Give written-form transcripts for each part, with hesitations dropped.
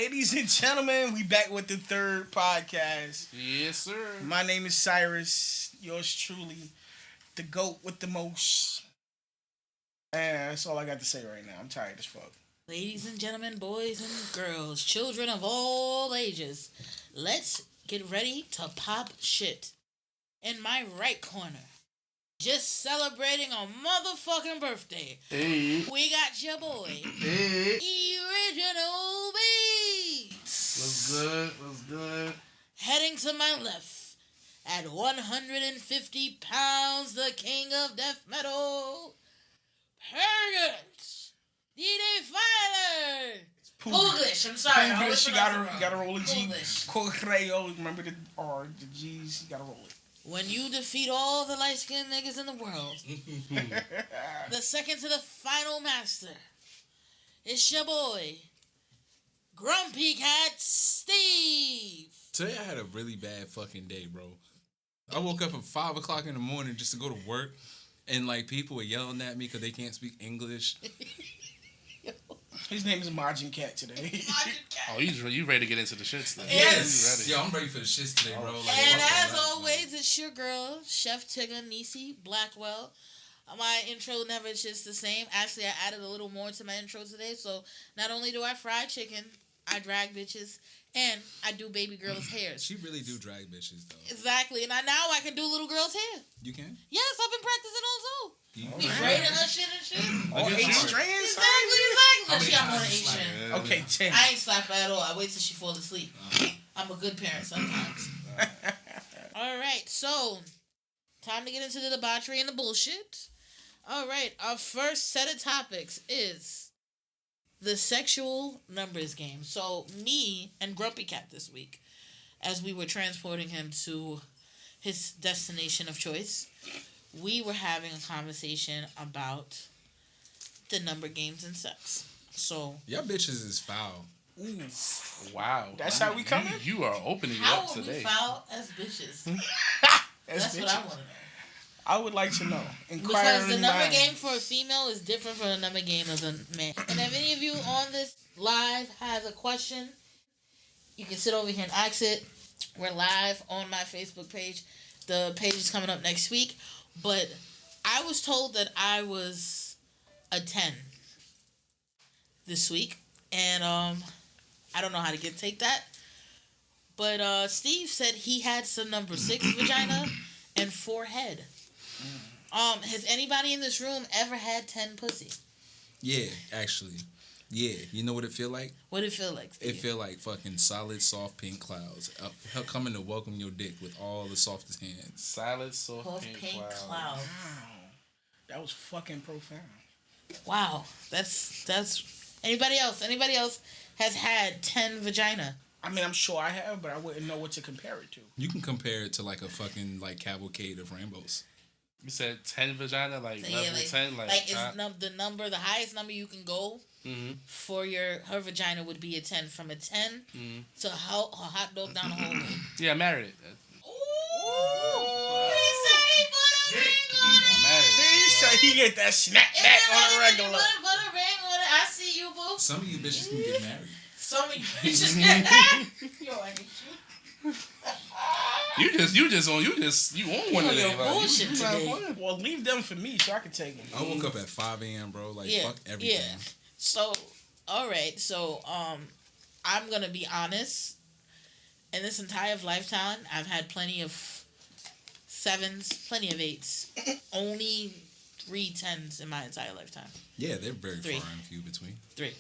Ladies and gentlemen, we back with the third podcast. Yes, sir. My name is Cyrus, yours truly, the GOAT with the most. And that's all I got to say right now. I'm tired as fuck. Ladies and gentlemen, boys and girls, children of all ages, let's get ready to pop shit. In my right corner, just celebrating a motherfucking birthday, Hey. we got your boy, Hey. Original Beats. What's good? What's good? Heading to my left, at 150 pounds, the king of death metal, Pergant, DJ Filer. English, I'm sorry. I always You pronounce it gotta wrong. roll a G. English. Correo, remember the R, the G's, you gotta roll it. When you defeat all the light-skinned niggas in the world, the second to the final master, it's your boy, Grumpy Cat Steve. Today I had a really bad fucking day, bro. I woke up at 5 o'clock in the morning just to go to work, and like people were yelling at me because they can't speak English. His name is Majin Cat today. Oh, you ready to get into the shits then? Yes. You Yo, I'm ready for the shits today, bro. Like, And fuck as all that, always, it's your girl, Chef Tigger Nisi Blackwell. My intro never just the same. Actually, I added a little more to my intro today. So not only do I fry chicken, I drag bitches, and I do baby girls' hair. She really do drag bitches, though. Exactly. And now I can do little girls' hair. You can? Yes, I've been practicing also. You Be braiding her shit and shit. All Look at 8 you. strands? Exactly. How many She got more than times 8 you slap strand. her? Okay, 10. I ain't slap her at all. I wait till she fall asleep. I'm a good parent sometimes. All right, so time to get into the debauchery and the bullshit. All right, our first set of topics is the sexual numbers game. So me and Grumpy Cat this week, as we were transporting him to his destination of choice, we were having a conversation about the number games and sex. So Y'all bitches is foul. Ooh. Wow. That's how we coming? You are opening it how up are we today. foul as bitches? That's what I want to know. I would like to know. Because the number mind. game for a female is different from the number game of a man. And if any of you on this live has a question, you can sit over here and ask it. We're live on my Facebook page. The page is coming up next week. But I was told that I was a 10 this week. And I don't know how to take that. But Steve said he had some number 6 vagina and 4 head. Has anybody in this room ever had 10 pussy? Yeah, actually. Yeah. You know what it feel like? What it feel like, Steve? It feel like fucking solid, soft pink clouds coming to welcome your dick with all the softest hands. Salad, soft, Puff pink cloud. cloud. Wow. That was fucking profound. Wow, that's. Anybody else? Anybody else has had 10 vagina? I mean, I'm sure I have, but I wouldn't know what to compare it to. You can compare it to like a fucking like cavalcade of rainbows. You said 10 vagina, like Yeah, level like, 10? like it's the highest number you can go Mm-hmm. for her vagina would be a 10. From a 10 to a hot dog down the hallway. Yeah, I married it. Ooh, he said he put a ring on it. I married He it. said he get that snap If back you on really the regular. Put a ring on it. I see you, boo. Some of you bitches can get married. Some of you bitches get Yo, I hate you. You on one Yo, today. yo, Like, bullshit you today. playing. Well, leave them for me so I can take them. I woke up at 5 a.m., bro. Like, fuck everything. Yeah. So, all right. So, I'm gonna be honest. In this entire lifetime, I've had plenty of 7s, plenty of 8s. Only 3 10s in my entire lifetime. Yeah, they're very 3. far and few between. 3,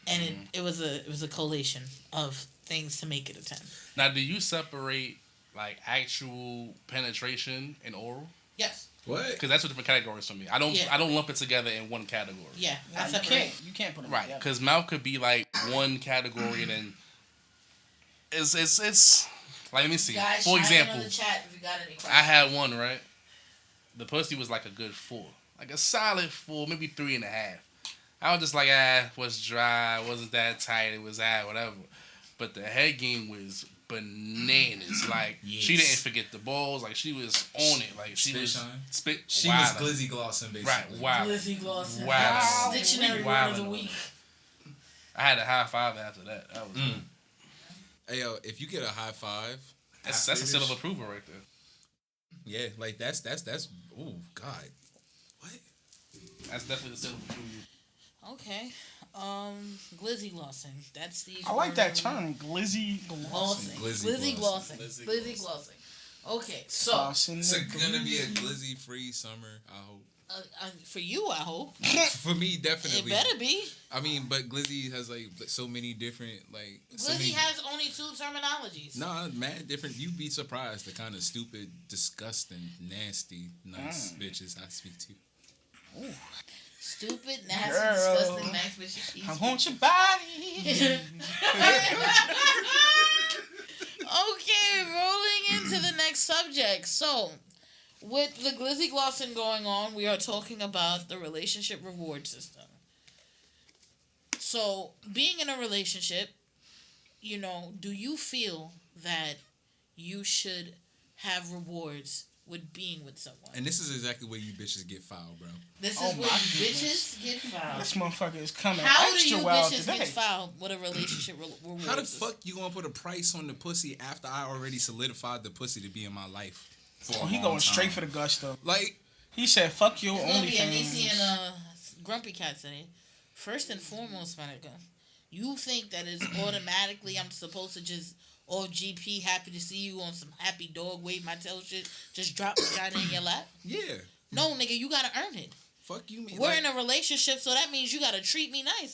and it was a collation of things to make it a 10. Now, do you separate like actual penetration and oral? Yes. What? Because that's two different categories for me. I don't lump it together in one category. Yeah. Nah, I you can't put them Right, together. because mouth could be like one category, and then it's like, let me see. Guys, For chime in example, on the chat if you got any questions. I had one, right. The pussy was like a good 4, like a solid 4, maybe 3.5. I was just like, was dry, wasn't that tight, it was whatever. But the head game was bananas. Like, she didn't forget the balls. Like, she was on it. Like, she Spit was shine? spit. She wildin'. was glizzy glossing, basically. Right, wow. Glizzy Glosson. Wow. Dictionary Wow. word of the week. I had a high five after that. That was good. Hey yo, if you get a high five, That's a seal of approval right there. yeah, like that's. Oh God, what? That's definitely the seal of approval. Okay. Glizzy glossing. That's the. I like that term, glizzy glossing. Glizzy glossing. Glizzy glossing. Okay, so Glossing It's the gonna be a glizzy. glizzy-free summer. I hope. for you, I hope For me, it definitely. better be. I mean, but glizzy has like so many different like. So Glizzy many, has only 2 terminologies. Nah, mad different. You'd be surprised the kind of stupid, disgusting, nasty, nice bitches I speak to. Stupid, nasty, Girl. disgusting, nice bitches. I want your body. Okay, rolling into the next subject. So, with the glizzy glossing going on, we are talking about the relationship reward system. So, being in a relationship, do you feel that you should have rewards with being with someone? And this is exactly where you bitches get fouled, bro. This Oh is where my bitches get fouled. This motherfucker is coming How do extra you wild bitches today. get fouled with a relationship reward How the system? fuck you gonna put a price on the pussy after I already solidified the pussy to be in my life? Oh, he going straight for the gusto. Like, He said, "Fuck your It's gonna be an AC OnlyFans." and Grumpy Cat today. First and foremost, Monica, you think that it's automatically I'm supposed to just GP happy to see you on some happy dog wave my tail shit, just drop vagina in your lap? yeah. No, nigga, you gotta earn it. Fuck you, man. We're in a relationship, so that means you gotta treat me nice.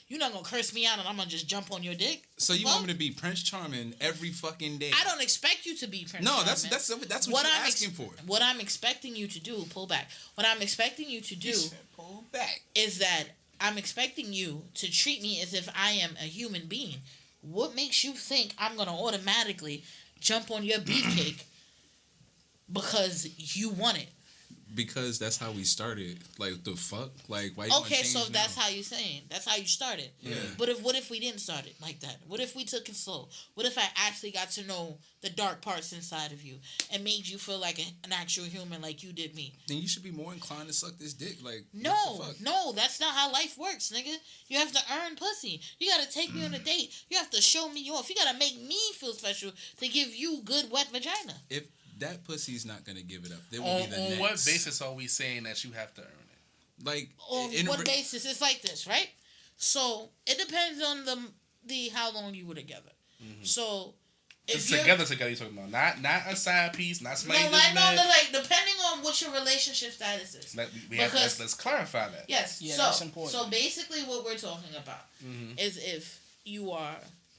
You're not gonna curse me out and I'm gonna just jump on your dick. So you Fuck. want me to be Prince Charming every fucking day? I don't expect you to be Prince No, Charming. that's what you're asking for. What I'm expecting you to do, pull back. What I'm expecting you to do He said, "Pull back." is that I'm expecting you to treat me as if I am a human being. What makes you think I'm gonna automatically jump on your beefcake because you want it? Because that's how we started. Like, the fuck? Like, why you wanna Okay, so change that's now? how you saying. That's how you started. Yeah. But what if we didn't start it like that? What if we took it slow? What if I actually got to know the dark parts inside of you and made you feel like an actual human like you did me? Then you should be more inclined to suck this dick. Like, No, what the fuck? no, that's not how life works, nigga. You have to earn pussy. You gotta take me on a date. You have to show me off. You gotta make me feel special to give you good wet vagina. If that pussy's not gonna give it up, there will be the On next. what basis are we saying that you have to earn it? Like, On in a what re- basis? It's like this, right? So it depends on the how long you were together. So if It's you're together you're talking about. Not a side piece, not no, somebody like, just met. like depending on what your relationship status is. Let's clarify that. Yes. Yeah, so, that's important. So basically, what we're talking about is if you are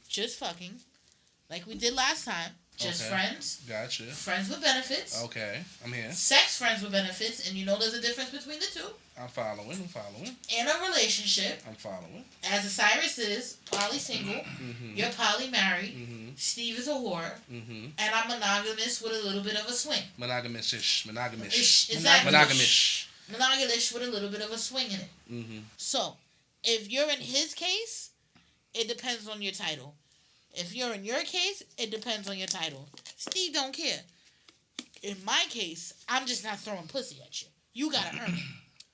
just fucking, like we did last time, just Okay. friends, Gotcha. friends with benefits, Okay, I'm here. sex friends with benefits, and you know there's a difference between the two. I'm following. In a relationship, I'm following. as a Cyrus is poly single, you're poly married. Mm-hmm. Steve is a whore, Mm-hmm. and I'm monogamous with a little bit of a swing. Monogamish. Exactly. Monogamish. Monogamish with a little bit of a swing in it. Mm-hmm. So, if you're in his case, it depends on your title. If you're in your case, it depends on your title. Steve don't care. In my case, I'm just not throwing pussy at you. You gotta earn it.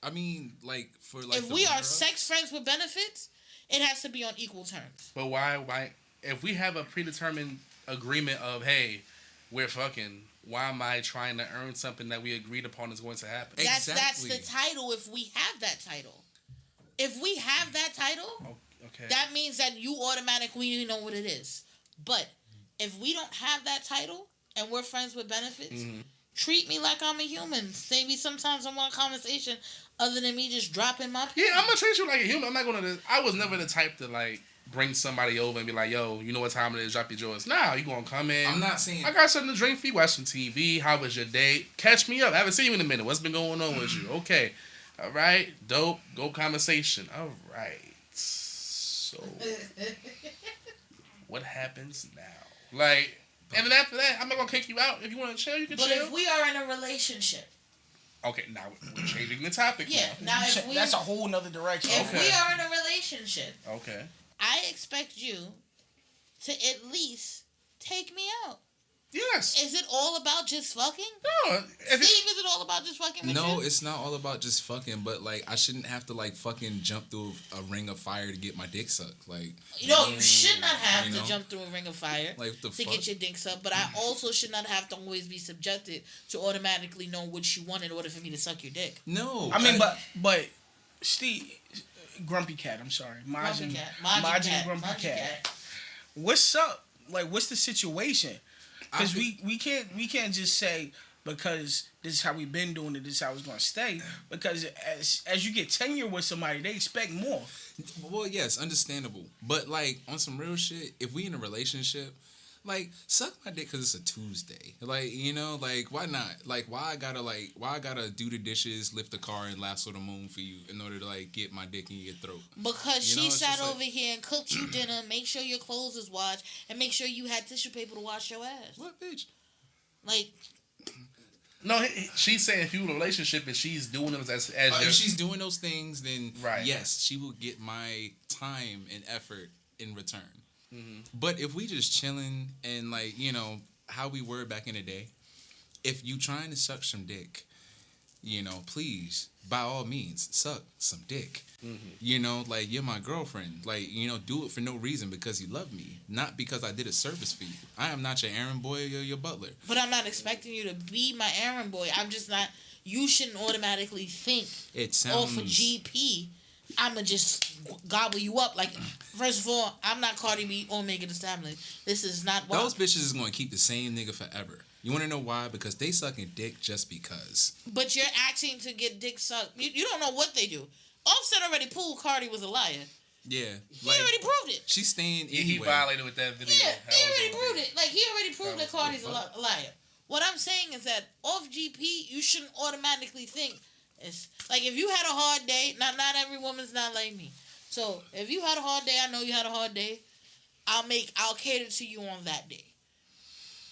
I mean, like, for like. If the we are runner-up- sex friends with benefits, it has to be on equal terms. But why? If we have a predetermined agreement of, hey, we're fucking, why am I trying to earn something that we agreed upon is going to happen? That's Exactly. the title. If we have that title, Oh, okay. that means that you automatically know what it is. But if we don't have that title and we're friends with benefits, treat me like I'm a human. Maybe sometimes I want a conversation other than me just dropping my. Yeah, I'm gonna treat you like a human. I'm not gonna. I was never the type to like bring somebody over and be like, "Yo, you know what time it is? Drop your drawers." Nah, you gonna come in. I'm not saying. I got something to drink for you. Watch some TV. How was your date? Catch me up. I haven't seen you in a minute. What's been going on with you? Okay. All right. Dope. Go conversation. All right. So, what happens now? Like, and then after that, I'm not gonna kick you out. If you want to chill, you can But chill. if we are in a relationship, Okay, now we're changing the topic. yeah. Now if we That's a whole nother direction. if Okay. we are in a relationship, Okay. I expect you to at least take me out. Yes. Is it all about just fucking? No. Steve, is it all about just fucking? with No, you? it's not all about just fucking, but like I shouldn't have to like fucking jump through a ring of fire to get my dick sucked. Like, No, you should not have You to know? jump through a ring of fire like what the to fuck? get your dick sucked, but I also should not have to always be subjected to automatically know what you want in order for me to suck your dick. No, I mean, but Steve, Grumpy Cat. I'm sorry, Majin Grumpy Cat. What's up? Like, what's the situation? Because we can't just say because this is how we've been doing it, this is how it's gonna stay. Because as you get tenure with somebody, they expect more. Well, yes, understandable. But like on some real shit, if we in a relationship, like suck my dick because it's a Tuesday. Like, you know, like why not? Like why I gotta do the dishes, lift the car, and lasso the moon for you in order to like get my dick in your throat? Because You know, she it's sat just like- over here and cooked you dinner, make sure your clothes is washed, and make sure you had tissue paper to wash your ass. What bitch? Like, No, she's saying if you in a relationship and she's doing them as If your, she's doing those things, then Right. yes, she will get my time and effort in return. Mm-hmm. But if we just chilling and like, you know, how we were back in the day, if you trying to suck some dick, you know, please, by all means, suck some dick. Mm-hmm. You know, like you're my girlfriend. Like, you know, do it for no reason because you love me, not because I did a service for you. I am not your errand boy or your butler. but I'm not expecting you to be my errand boy. I'm just not. You shouldn't automatically think, It oh, sounds for GP, I'ma just gobble you up. Like, first of all, I'm not Cardi B or Megan Thee Stallion. This is not why. those bitches is gonna keep the same nigga forever. You wanna know why? Because they sucking dick just because. But you're asking to get dick sucked. You don't know what they do. Offset already proved Cardi was a liar. Yeah, He like already proved it. she's staying he anyway. violated with that video. Yeah, That he was already a- proved it. Like, he already proved that That was Cardi's a fuck. liar. What I'm saying is that off GP, you shouldn't automatically think it's like if you had a hard day. Not every woman's not like me. So if you had a hard day, I know you had a hard day. I'll cater to you on that day.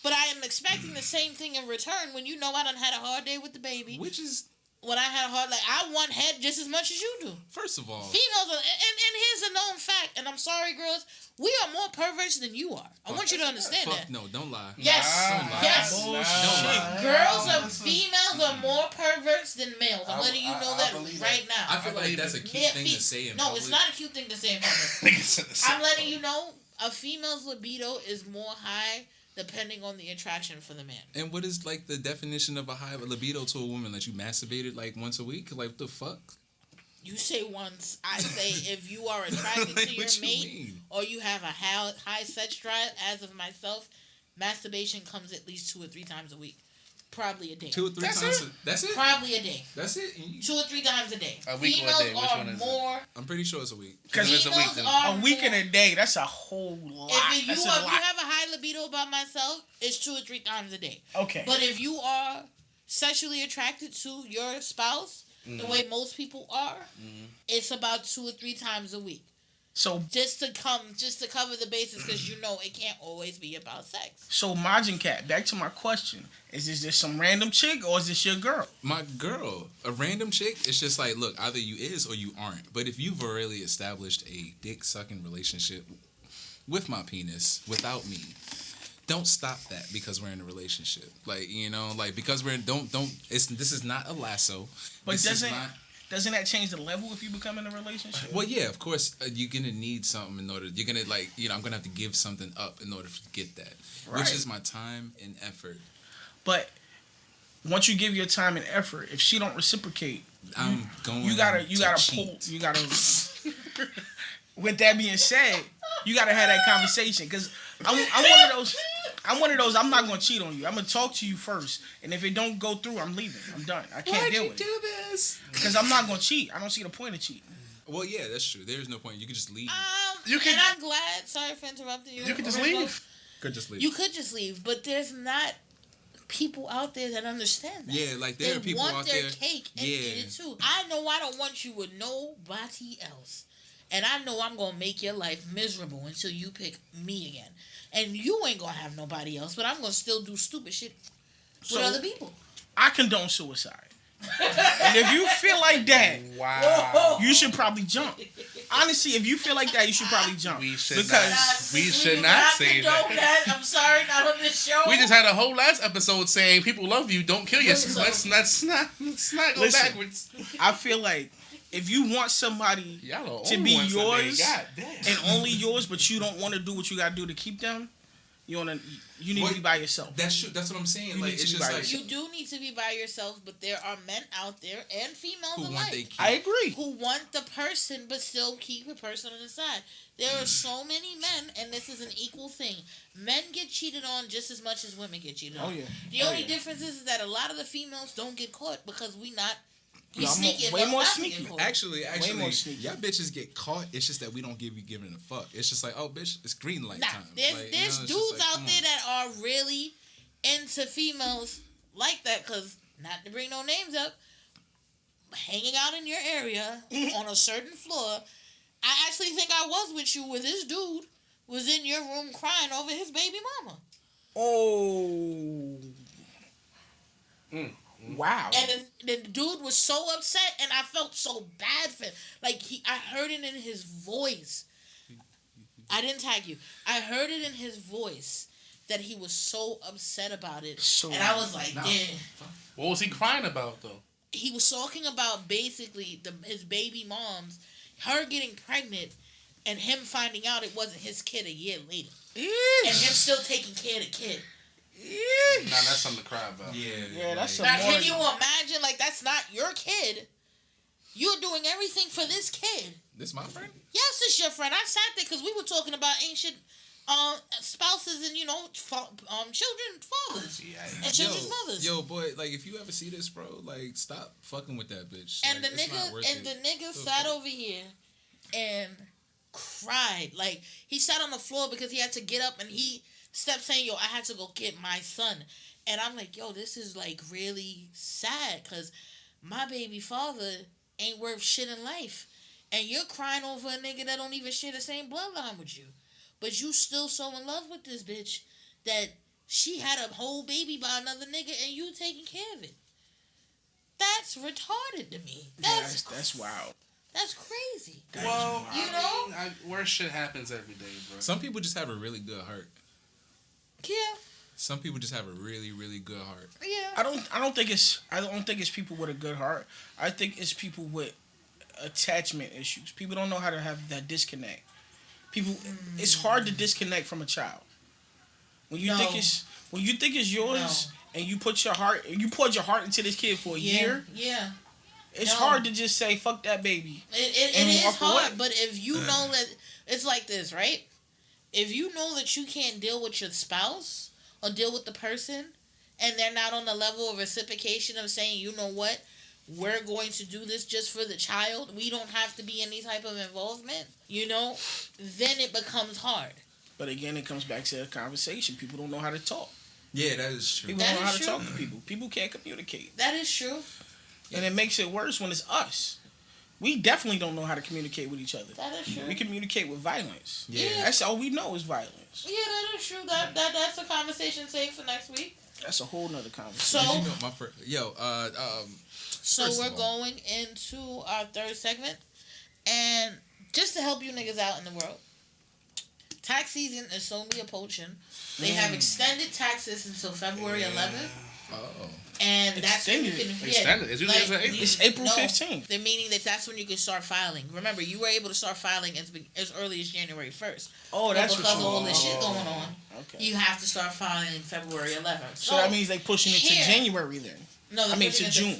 But I am expecting the same thing in return when you know I done had a hard day with the baby. Which is, When I had a hard, like, I want head just as much as you do. first of all, Females are, and here's a known fact, and I'm sorry, girls, we are more perverts than you are. I want you to understand fuck that. no, don't lie. Yes, Don't lie. yes. Bullshit. Females are more perverts than males. I'm letting you know I that believe right that. now. I feel like that's a cute Yeah, thing to say in no, public. it's not a cute thing to say in public. Nigga said the same I'm letting you know a female's libido is more high depending on the attraction for the man. And what is like the definition of a high libido to a woman? Like you masturbated like once a week? Like what the fuck? You say once, I say if you are attracted Like, to your what you mate mean? or you have a high sex drive, as of myself, masturbation comes at least 2 or 3 times a week. Probably a day. 2 or 3 That's times. it? That's it. Probably a day. That's it. You- 2 or 3 times a day. A week or a Females day? Which are one is it? more. I'm pretty sure it's a week. Because If it's a week, Females then- are a week more, and a day, that's a whole lot. If you That's a have lot. a high libido about myself, it's 2 or 3 times a day. Okay. But if you are sexually attracted to your spouse, the way most people are, it's about 2 or 3 times a week. So Just to cover the bases, because you know it can't always be about sex. Majin Cat, back to my question. Is this just some random chick or is this your girl? My girl, a random chick, it's just like, look, either you is or you aren't. But if you've already established a dick sucking relationship with my penis, without me, don't stop that because we're in a relationship. Like, you know, like because we're this is not a lasso. But This is doesn't that change the level if you become in a relationship? Well, yeah, of course, you're gonna need something in order. You're gonna like, you know, I'm gonna have to give something up in order to get that, Right. which is my time and effort. But once you give your time and effort, if she don't reciprocate, I'm going. you gotta to pull. cheat. You gotta. With that being said, you gotta have that conversation because I'm one of those. I'm not gonna cheat on you. I'm gonna talk to you first, and if it don't go through, I'm leaving. I'm done. I can't deal with it this? because I'm not gonna cheat. I don't see the point of cheating. Well, yeah, that's true. There's no point. You can just leave. You can- And I'm glad. Sorry for interrupting you. You can just Original. leave. Could just leave. You could just leave, but there's not people out there that understand that. Yeah, like there They are people want out their there. cake and Yeah. eat it too. I know I don't want you with nobody else, and I know I'm gonna make your life miserable until you pick me again. And you ain't gonna have nobody else, but I'm gonna still do stupid shit with So- other people. I condone suicide, and if you feel like that, Wow. you should probably jump. honestly, if you feel like that, you should probably jump. We should not say that. I'm sorry, not on this show. We just had a whole last episode saying people love you, don't kill yourself. Let's not go backwards. I feel like if you want somebody to be yours and only yours, but you don't want to do what you gotta do to keep them, you need to be by yourself. That's true. That's what I'm saying. Like, it's just like you do need to be by yourself, but there are men out there and females alike. I agree. Who want the person, but still keep a person on the side. There are so many men, and this is an equal thing. Men get cheated on just as much as women get cheated on. Oh yeah. The only difference is that a lot of the females don't get caught because we sneaky. Way more sneaky. Actually, y'all bitches get caught. It's just that we don't giving a fuck. It's just like, oh, bitch, it's green light time. There's dudes out there that are really into females like that. Cause not to bring no names up, hanging out in your area on a certain floor. I actually think I was with you where this dude was in your room crying over his baby mama. Oh. Wow. And the dude was so upset, and I felt so bad for him. Like, I heard it in his voice. I didn't tag you. I heard it in his voice that he was so upset about it. And I was like, damn. What was he crying about, though? He was talking about basically his baby mom's, her getting pregnant, and him finding out it wasn't his kid a year later. And him still taking care of the kid. Nah, that's something to cry about. Yeah, that's now, can you imagine? Like, that's not your kid. You're doing everything for this kid. This my friend? Yes, it's your friend. I sat there because we were talking about ancient spouses and children's fathers and children's mothers. Yo, boy, like if you ever see this, bro, like stop fucking with that bitch. And like, the nigga sat over here and cried. Like, he sat on the floor because he had to get up and he stepped saying, yo, I had to go get my son. And I'm like, yo, this is like really sad because my baby father ain't worth shit in life. And you're crying over a nigga that don't even share the same bloodline with you. But you still so in love with this bitch that she had a whole baby by another nigga and you taking care of it. That's retarded to me. That's wild. That's crazy. Well, worse shit happens every day, bro. Some people just have a really good heart. Yeah. Some people just have a really, really good heart. Yeah. I don't think it's people with a good heart. I think it's people with attachment issues. People don't know how to have that disconnect. It's hard to disconnect from a child. When you think it's yours and you poured your heart into this kid for a year. Yeah. It's hard to just say fuck that baby. It is hard, but if you know that it's like this, right? If you know that you can't deal with your spouse or deal with the person and they're not on the level of reciprocation of saying, you know what, we're going to do this just for the child, we don't have to be any type of involvement, then it becomes hard. But again, it comes back to a conversation. People don't know how to talk. Yeah, that is true. People don't know how to talk to people. People can't communicate. That is true. And it makes it worse when it's us. We definitely don't know how to communicate with each other. That is true. We communicate with violence. Yeah. That's all we know is violence. Yeah, that is true. That's a conversation saved for next week. That's a whole nother conversation. So we're going into our third segment. And just to help you niggas out in the world, tax season is slowly approaching. They have extended taxes until February 11th. Oh. And that's when you can it's April 15th. They're meaning that's when you can start filing. Remember, you were able to start filing as early as January 1st. Oh, that's because of all this shit going on. Okay. You have to start filing February 11th. So that means they pushing it to January then. No, to June.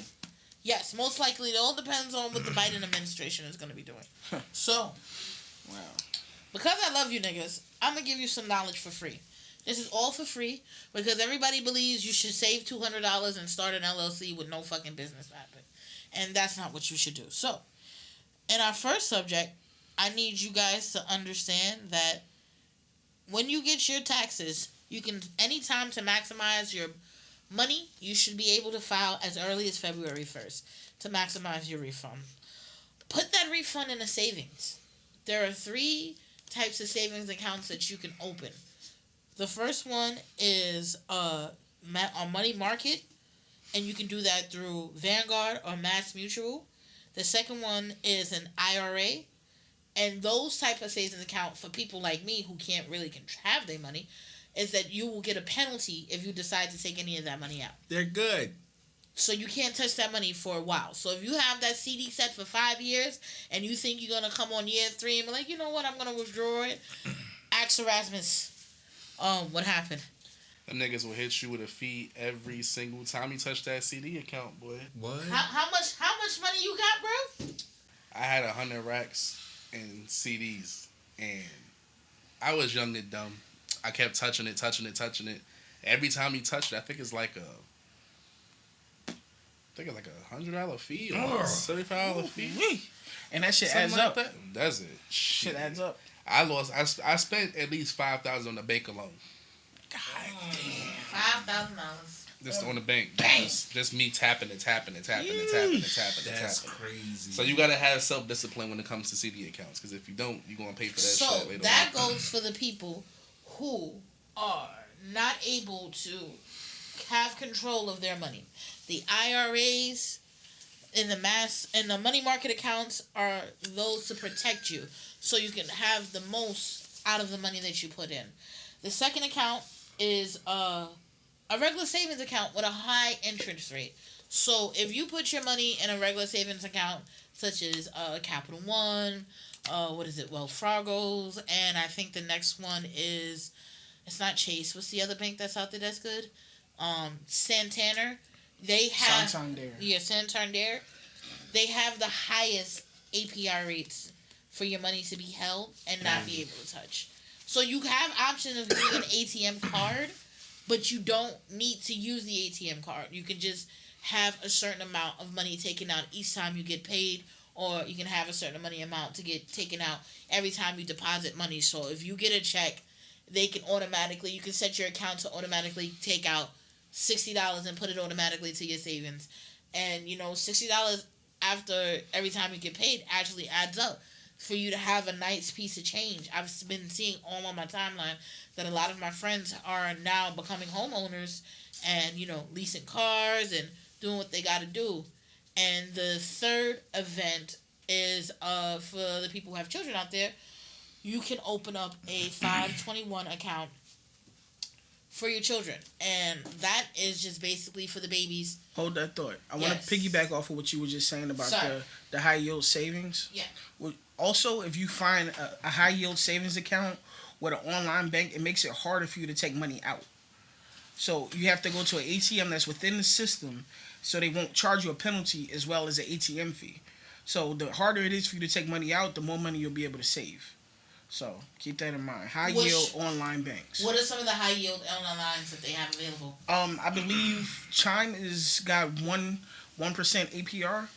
Yes, most likely. It all depends on what the Biden administration is going to be doing. So, wow. Because I love you niggas, I'm going to give you some knowledge for free. This is all for free because everybody believes you should save $200 and start an LLC with no fucking business happen. And that's not what you should do. So, in our first subject, I need you guys to understand that when you get your taxes, you can, anytime to maximize your money, you should be able to file as early as February 1st to maximize your refund. Put that refund in a savings. There are 3 types of savings accounts that you can open. The first one is a money market, and you can do that through Vanguard or Mass Mutual. The second one is an IRA, And those type of savings account for people like me who can't really have their money is that you will get a penalty if you decide to take any of that money out. They're good. So you can't touch that money for a while. So if you have that CD set for 5 years and you think you're going to come on year 3 and be like, you know what, I'm going to withdraw it. Ask Erasmus what happened. Them niggas will hit you with a fee every single time you touch that CD account, boy. What? How much money you got, bro? I had 100 racks in CDs, and I was young and dumb. I kept touching it. Every time you touch it, I think it's like a $100 fee or $75 fee. And that shit Something adds like up. That. Does it? Shit adds up. I spent at least $5,000 on the bank alone. God damn. $5,000. Just on the bank. Just me tapping it. That's crazy. So you gotta have self-discipline when it comes to CD accounts, because if you don't, you're gonna pay for that shit later on. So that goes for the people who are not able to have control of their money. The IRAs and the money market accounts are those to protect you, so you can have the most out of the money that you put in. The second account is a regular savings account with a high interest rate. So if you put your money in a regular savings account, such as Capital One, Wells Fargo's, and I think the next one is, it's not Chase. What's the other bank that's out there that's good? Santander. They have Santander. Yeah, Santander. They have the highest APR rates for your money to be held and not be able to touch. So you have option of using an ATM card, but you don't need to use the ATM card. You can just have a certain amount of money taken out each time you get paid, or you can have a certain money amount to get taken out every time you deposit money. So if you get a check, you can set your account to automatically take out $60 and put it automatically to your savings. And, $60 after every time you get paid actually adds up for you to have a nice piece of change. I've been seeing all on my timeline that a lot of my friends are now becoming homeowners and, leasing cars and doing what they got to do. And the third event is for the people who have children out there. You can open up a 521 account for your children. And that is just basically for the babies. Hold that thought. I want to piggyback off of what you were just saying about the high yield savings. Yeah. Also, if you find a high yield savings account with an online bank, it makes it harder for you to take money out. So you have to go to an ATM that's within the system, so they won't charge you a penalty as well as an ATM fee. So the harder it is for you to take money out, the more money you'll be able to save. So keep that in mind. High yield online banks. What are some of the high yield online lines that they have available? I believe Chime is got 1% APR,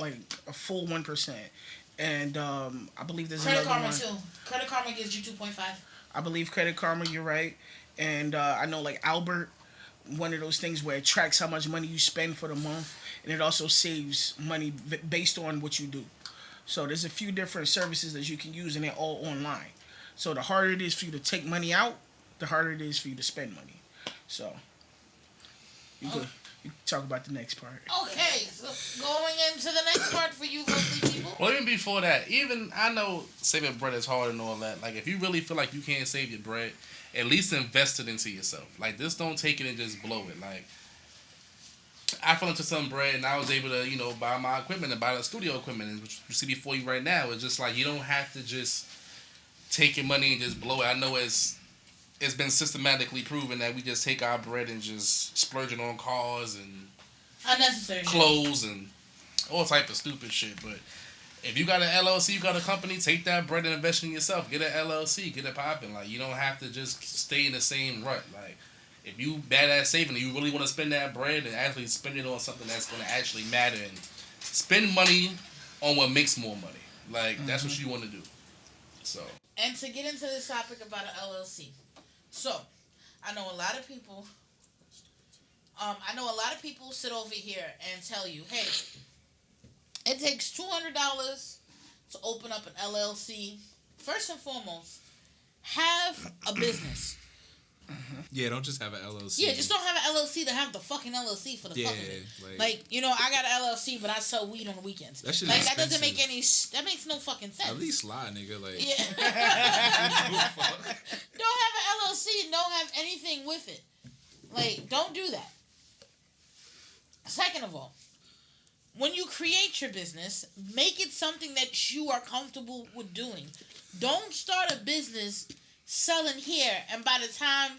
like a full 1%. And I believe there's Credit another Karma one. too. Credit Karma gives you 2.5. I believe Credit Karma, you're right. And I know like Albert, one of those things where it tracks how much money you spend for the month, and it also saves money based on what you do. So there's a few different services that you can use, and they're all online. So the harder it is for you to take money out, the harder it is for you to spend money. So you can talk about the next part. Okay, so going into the next part for you lovely people. Well, even before that, I know saving bread is hard and all that. Like, if you really feel like you can't save your bread, at least invest it into yourself. Like, just don't take it and just blow it. Like, I fell into some bread and I was able to, buy my equipment and buy the studio equipment, which you see before you right now. It's just like, you don't have to just take your money and just blow it. I know it's been systematically proven that we just take our bread and just splurge it on cars and unnecessary clothes and all type of stupid shit. But if you got an LLC, you got a company, take that bread and invest in yourself. Get an LLC, get it popping. Like, you don't have to just stay in the same rut. Like, if you bad at saving and you really want to spend that bread and actually spend it on something that's going to actually matter and spend money on what makes more money. Like, that's what you want to do. So. And to get into this topic about an LLC. So, I know a lot of people sit over here and tell you, hey, it takes $200 to open up an LLC. First and foremost, have a business. Yeah, don't just have an LLC. Yeah, just don't have an LLC to have the fucking LLC for the fuck of it. Like, you know, I got an LLC, but I sell weed on the weekends. That shit like, that doesn't make any... That makes no fucking sense. At least lie, nigga. Like... Yeah. Don't have an LLC and don't have anything with it. Like, don't do that. Second of all, when you create your business, make it something that you are comfortable with doing. Don't start a business selling here, and by the time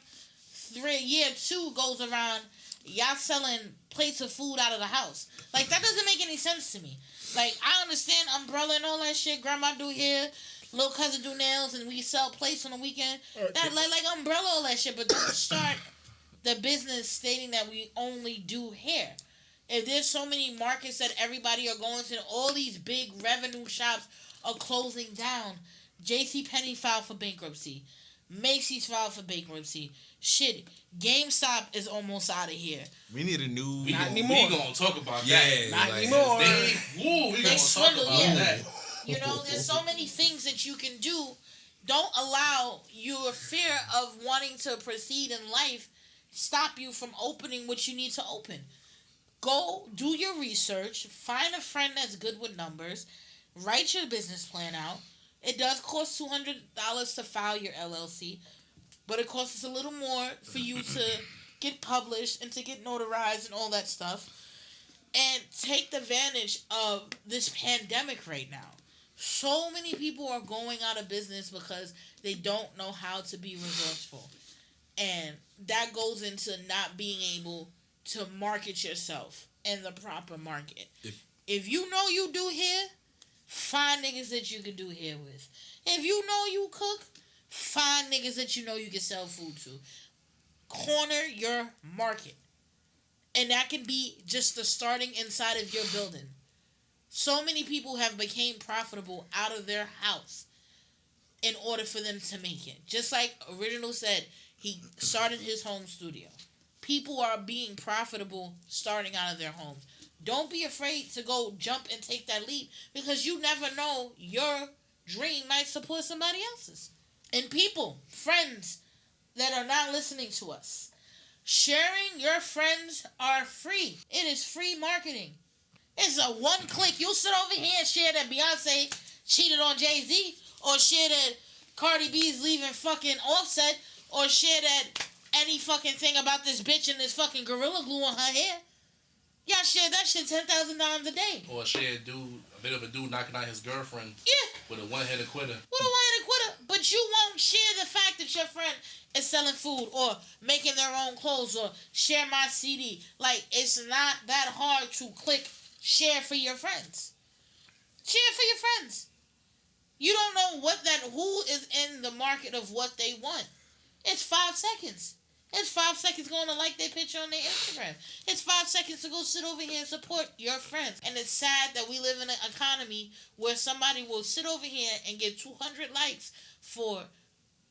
year 2 goes around, y'all selling plates of food out of the house. Like, that doesn't make any sense to me. Like, I understand umbrella and all that shit. Grandma do hair, little cousin do nails, and we sell plates on the weekend. That like umbrella, all that shit. But don't start the business stating that we only do hair. If there's so many markets that everybody are going to, all these big revenue shops are closing down. JCPenney filed for bankruptcy. Macy's filed for bankruptcy. Shit, GameStop is almost out of here. We need a new... Not anymore. We gonna talk about that. Not anymore. They swindle, that. You know, there's so many things that you can do. Don't allow your fear of wanting to proceed in life stop you from opening what you need to open. Go do your research. Find a friend that's good with numbers. Write your business plan out. It does cost $200 to file your LLC, but it costs a little more for you to get published and to get notarized and all that stuff. And take advantage of this pandemic right now. So many people are going out of business because they don't know how to be resourceful. And that goes into not being able to market yourself in the proper market. If you know you do hair, find niggas that you can do hair with. If you know you cook, find niggas that you know you can sell food to. Corner your market. And that can be just the starting inside of your building. So many people have became profitable out of their house in order for them to make it. Just like Original said, he started his home studio. People are being profitable starting out of their homes. Don't be afraid to go jump and take that leap because you never know your dream might support somebody else's. And people, friends that are not listening to us, sharing your friends are free. It is free marketing. It's a one click. You'll sit over here and share that Beyonce cheated on Jay-Z, or share that Cardi B's leaving fucking Offset, or share that any fucking thing about this bitch and this fucking Gorilla Glue on her hair. Y'all share that shit $10,000 a day. Or share a bit of a dude knocking out his girlfriend. Yeah. With a one-headed quitter. With a one-headed quitter. But you won't share the fact that your friend is selling food or making their own clothes or share my CD. Like, it's not that hard to click share for your friends. Share for your friends. You don't know who is in the market of what they want. It's 5 seconds. It's 5 seconds going to like their picture on their Instagram. It's 5 seconds to go sit over here and support your friends. And it's sad that we live in an economy where somebody will sit over here and get 200 likes for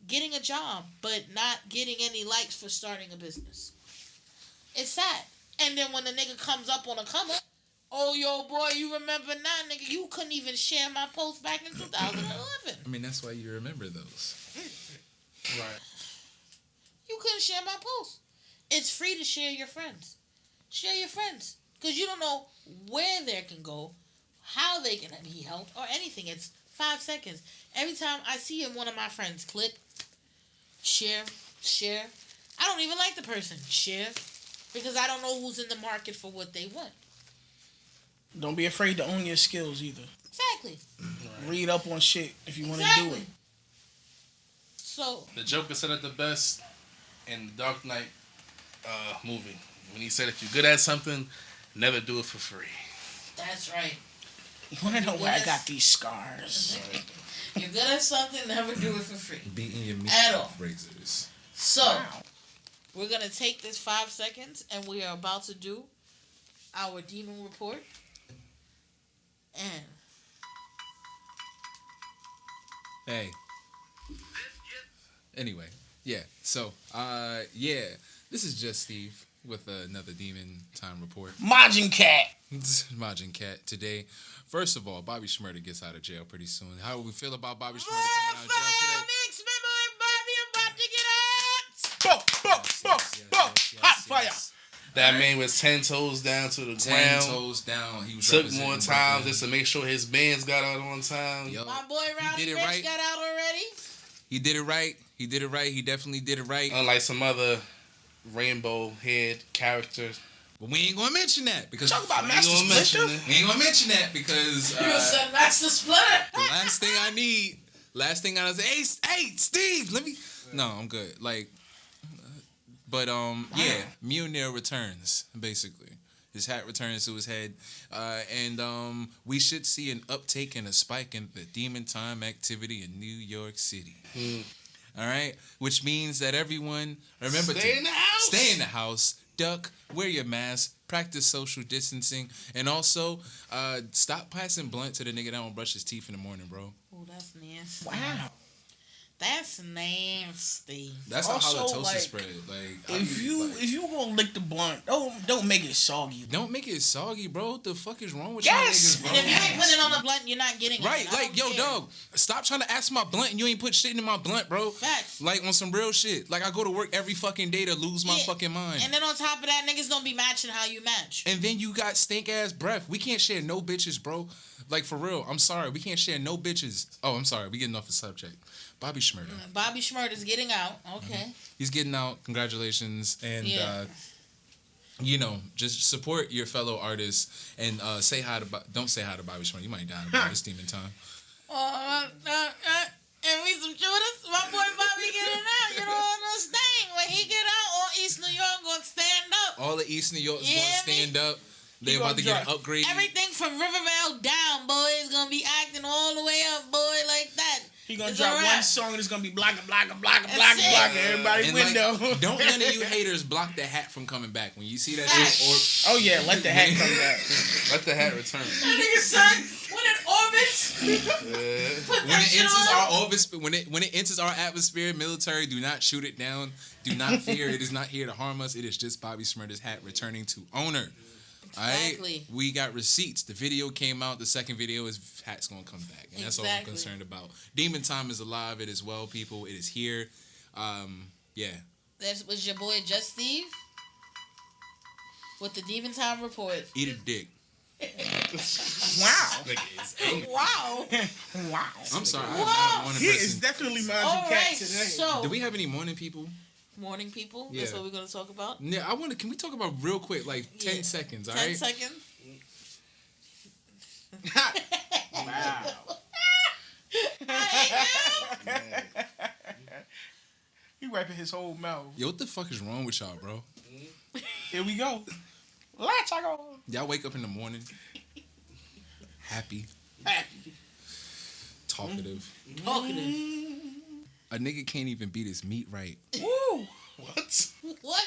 getting a job, but not getting any likes for starting a business. It's sad. And then when the nigga comes up on a come up, oh, yo, boy, you remember now, nigga, you couldn't even share my post back in 2011. I mean, that's why you remember those. Right. You couldn't share my post. It's free to share your friends. Share your friends. Because you don't know where they can go, how they can be helped, or anything. It's 5 seconds. Every time I see one of my friends click, share. I don't even like the person. Share. Because I don't know who's in the market for what they want. Don't be afraid to own your skills either. Exactly. Right. Read up on shit if you want to do it. So the Joker said it the best in the Dark Knight movie when he said, "If you're good at something, never do it for free." That's right. You want to know where I got these scars? You're good at something, never do it for free. Beating your meat at all. Razors. So we're gonna take this 5 seconds, and we are about to do our demon report. And hey. Anyway, yeah. So, this is just Steve with another Demon Time report. Majin Cat. Majin Cat today. First of all, Bobby Shmurda gets out of jail pretty soon. How do we feel about Bobby Shmurda coming out of jail today? Mixed memory, Bobby, I'm about to get out. Hot fire. That man was 10 toes down to the 10 ground. toes down. He was Took more time just to make sure his bands got out on time. Yo, My boy Rowdy Rich got out already. He did it right. He did it right. He definitely did it right. Unlike some other rainbow head characters. But we ain't gonna mention that because Talk about Master Splinter. We ain't gonna mention that because You said Master Splinter. the last thing I need, hey, Steve, let me. No, I'm good. Like, but yeah, Mjolnir returns basically. His hat returns to his head, and we should see an uptake and a spike in the demon time activity in New York City. All right, which means that everyone remember Stay in the house. Stay in the house. Duck. Wear your mask. Practice social distancing, and also stop passing blunt to the nigga that don't brush his teeth in the morning, bro. Oh, that's nasty. Wow. That's nasty. That's Also, a halitosis like, spread. Like If you gonna lick the blunt, don't make it soggy. don't make it soggy, bro. What the fuck is wrong with Yes! y'all niggas, bro? And if you ain't putting it on the blunt, you're not getting Right, it. I like, don't yo, care. dog, stop trying to ask my blunt and you ain't put shit in my blunt, bro. Facts. Like, on some real shit. Like, I go to work every fucking day to lose my Yeah. fucking mind. And then on top of that, niggas don't be matching how you match. And then you got stink-ass breath. We can't share no bitches, bro. Like, for real, I'm sorry. We can't share no bitches. Oh, I'm sorry. We getting off the subject. Bobby Shmurda. Bobby Shmurda's getting out. Okay. He's getting out. Congratulations. And, Yeah. you know, just support your fellow artists and say hi to... Don't say hi to Bobby Shmurda. You might die about this demon time. And we some shooters. My boy Bobby getting out. You don't understand. When he get out, all East New York gonna stand up. All the East New York's Yeah, going to stand up. They about to get an upgrade. Everything from Rivervale down, boy, is gonna be acting all the way up, boy, like that. He gonna It's drop a one wrap. song and it's gonna be blocking everybody's And window. like, don't none of you haters block the hat from coming back. When you see that Facts. shit, Oh yeah, let the hat come back. Let the hat return. That nigga son, when it orbits, put when that it shit enters on. our orbit, when it enters our atmosphere, military, do not shoot it down. Do not fear. It is not here to harm us. It is just Bobby Shmurda's hat returning to owner. Exactly. Alright? We got receipts. The video came out. The second video is hat's gonna come back. And that's all I'm Exactly. concerned about. Demon Time is alive. It is well, people. It is here. Yeah. That was your boy Just Steve with the Demon Time Report. Eat a dick. Wow. Wow. Wow. I'm sorry. I'm Wow. not one He is person. definitely All Magic Cat right, today. so Do we have any morning people? morning people. Yeah. That's what we're gonna talk about. Yeah, I want to. Can we talk about real quick, like 10 Yeah. seconds? All 10 right. seconds. Wow. He wiping his whole mouth. Yo, what the fuck is wrong with y'all, bro? Here we go. Let's go. Y'all wake up in the morning, happy, talkative. Talkative. A nigga can't even beat his meat right. Woo. What? What?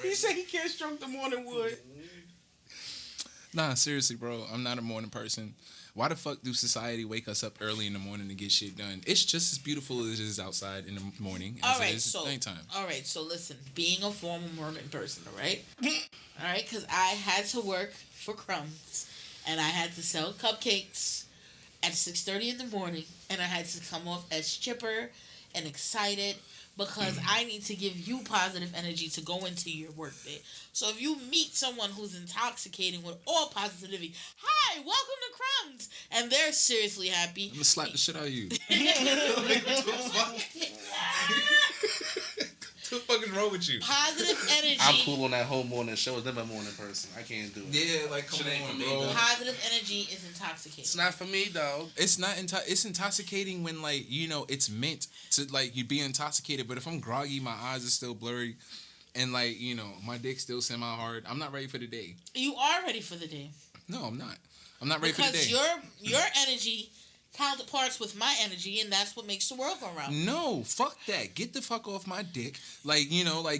He said he can't stroke the morning wood. Nah, seriously, bro. I'm not a morning person. Why the fuck do society wake us up early in the morning to get shit done? It's just as beautiful as it is outside in the morning as it is at nighttime. All right, so listen, being a former morning person, all right? All right, because I had to work for Crumbs, and I had to sell cupcakes at 6:30 in the morning, and I had to come off as chipper and excited because I need to give you positive energy to go into your workday. So if you meet someone who's intoxicating with all positivity, hi, welcome to Crumbs, and they're seriously happy. I'm gonna slap the shit out of you. What the fuck is wrong with you? Positive energy. I'm cool on that whole morning show. I was never a morning person. I can't do it. Yeah, like come Shit ain't on, for me, bro. though. Positive energy is intoxicating. It's not for me, dog. It's not it's intoxicating when like it's meant to like you be intoxicated. But if I'm groggy, my eyes are still blurry, and like my dick's still semi-hard, I'm not ready for the day. You are ready for the day. No, I'm not. I'm not ready for the day. Because your energy counterparts with my energy, and that's what makes the world go round. No, fuck that. Get the fuck off my dick. Like,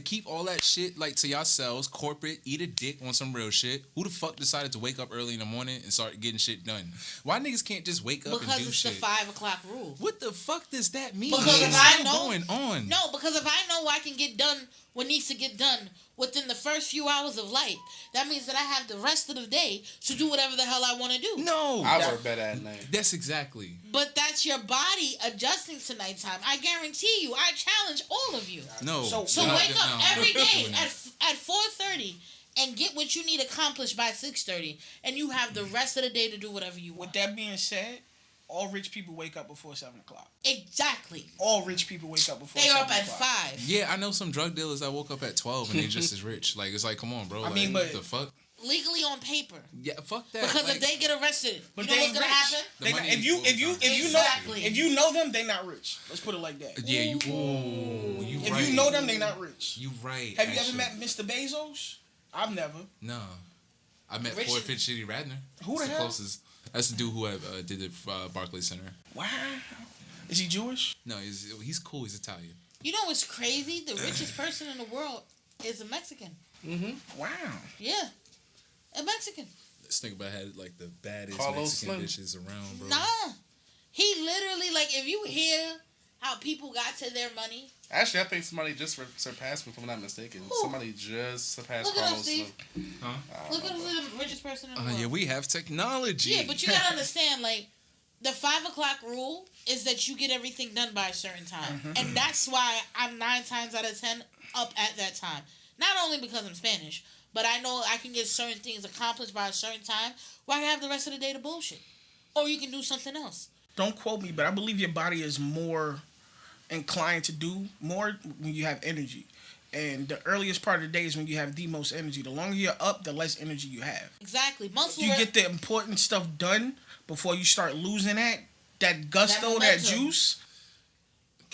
keep all that shit like to yourselves. Corporate, eat a dick on some real shit. Who the fuck decided to wake up early in the morning and start getting shit done? Why niggas can't just wake up Because and do it's shit? the 5 o'clock rule. What the fuck does that mean? Because if What's I know going on? No, because if I know I can get done what needs to get done within the first few hours of light. That means that I have the rest of the day to do whatever the hell I want to do. No. I work better at night. That's exactly. But that's your body adjusting to nighttime. I guarantee you. I challenge all of you. No. So wake up every day at 4:30 and get what you need accomplished by 6:30, and you have the rest of the day to do whatever you want. With that being said, all rich people wake up before 7 o'clock. Exactly. All rich people wake up before. They're 7 up at o'clock. 5. Yeah, I know some drug dealers that woke up at 12 and they just as rich. Like, it's like, come on, bro. I mean, but the fuck. Legally on paper. Yeah, fuck that. Because like, if they get arrested, But you know they what's gonna rich. happen? The They money not, if you Exactly. know if you know them, they not rich. Let's put it like that. Yeah, you. Ooh, you If right. you know them, they not rich. You right. Have you actually. ever met Mr. Bezos? I've never. No. I met Richard. Ford Fitzgerald Radner. Who the That's hell? closest. That's the dude who did the Barclays Center. Wow. Is he Jewish? No, he's cool. He's Italian. You know what's crazy? The richest person in the world is a Mexican. Mm-hmm. Wow. Yeah. A Mexican. Let's think about had like the baddest Carlos Mexican Slim. dishes around, bro. Nah. He literally, like, if you hear how people got to their money. Actually, I think somebody just surpassed me, if I'm not mistaken. Who? Somebody just surpassed Look it up, Carlos Slim. Steve. Huh? Look at who's the richest person in the world. Yeah, we have technology. Yeah, but you gotta understand, like, the 5 o'clock rule is that you get everything done by a certain time. And that's why I'm 9 times out of 10 up at that time. Not only because I'm Spanish, but I know I can get certain things accomplished by a certain time where I can have the rest of the day to bullshit. Or you can do something else. Don't quote me, but I believe your body is more inclined to do more when you have energy. And the earliest part of the day is when you have the most energy. The longer you're up, the less energy you have. Exactly. Muscle You work- get the important stuff done before you start losing that gusto, that momentum. juice.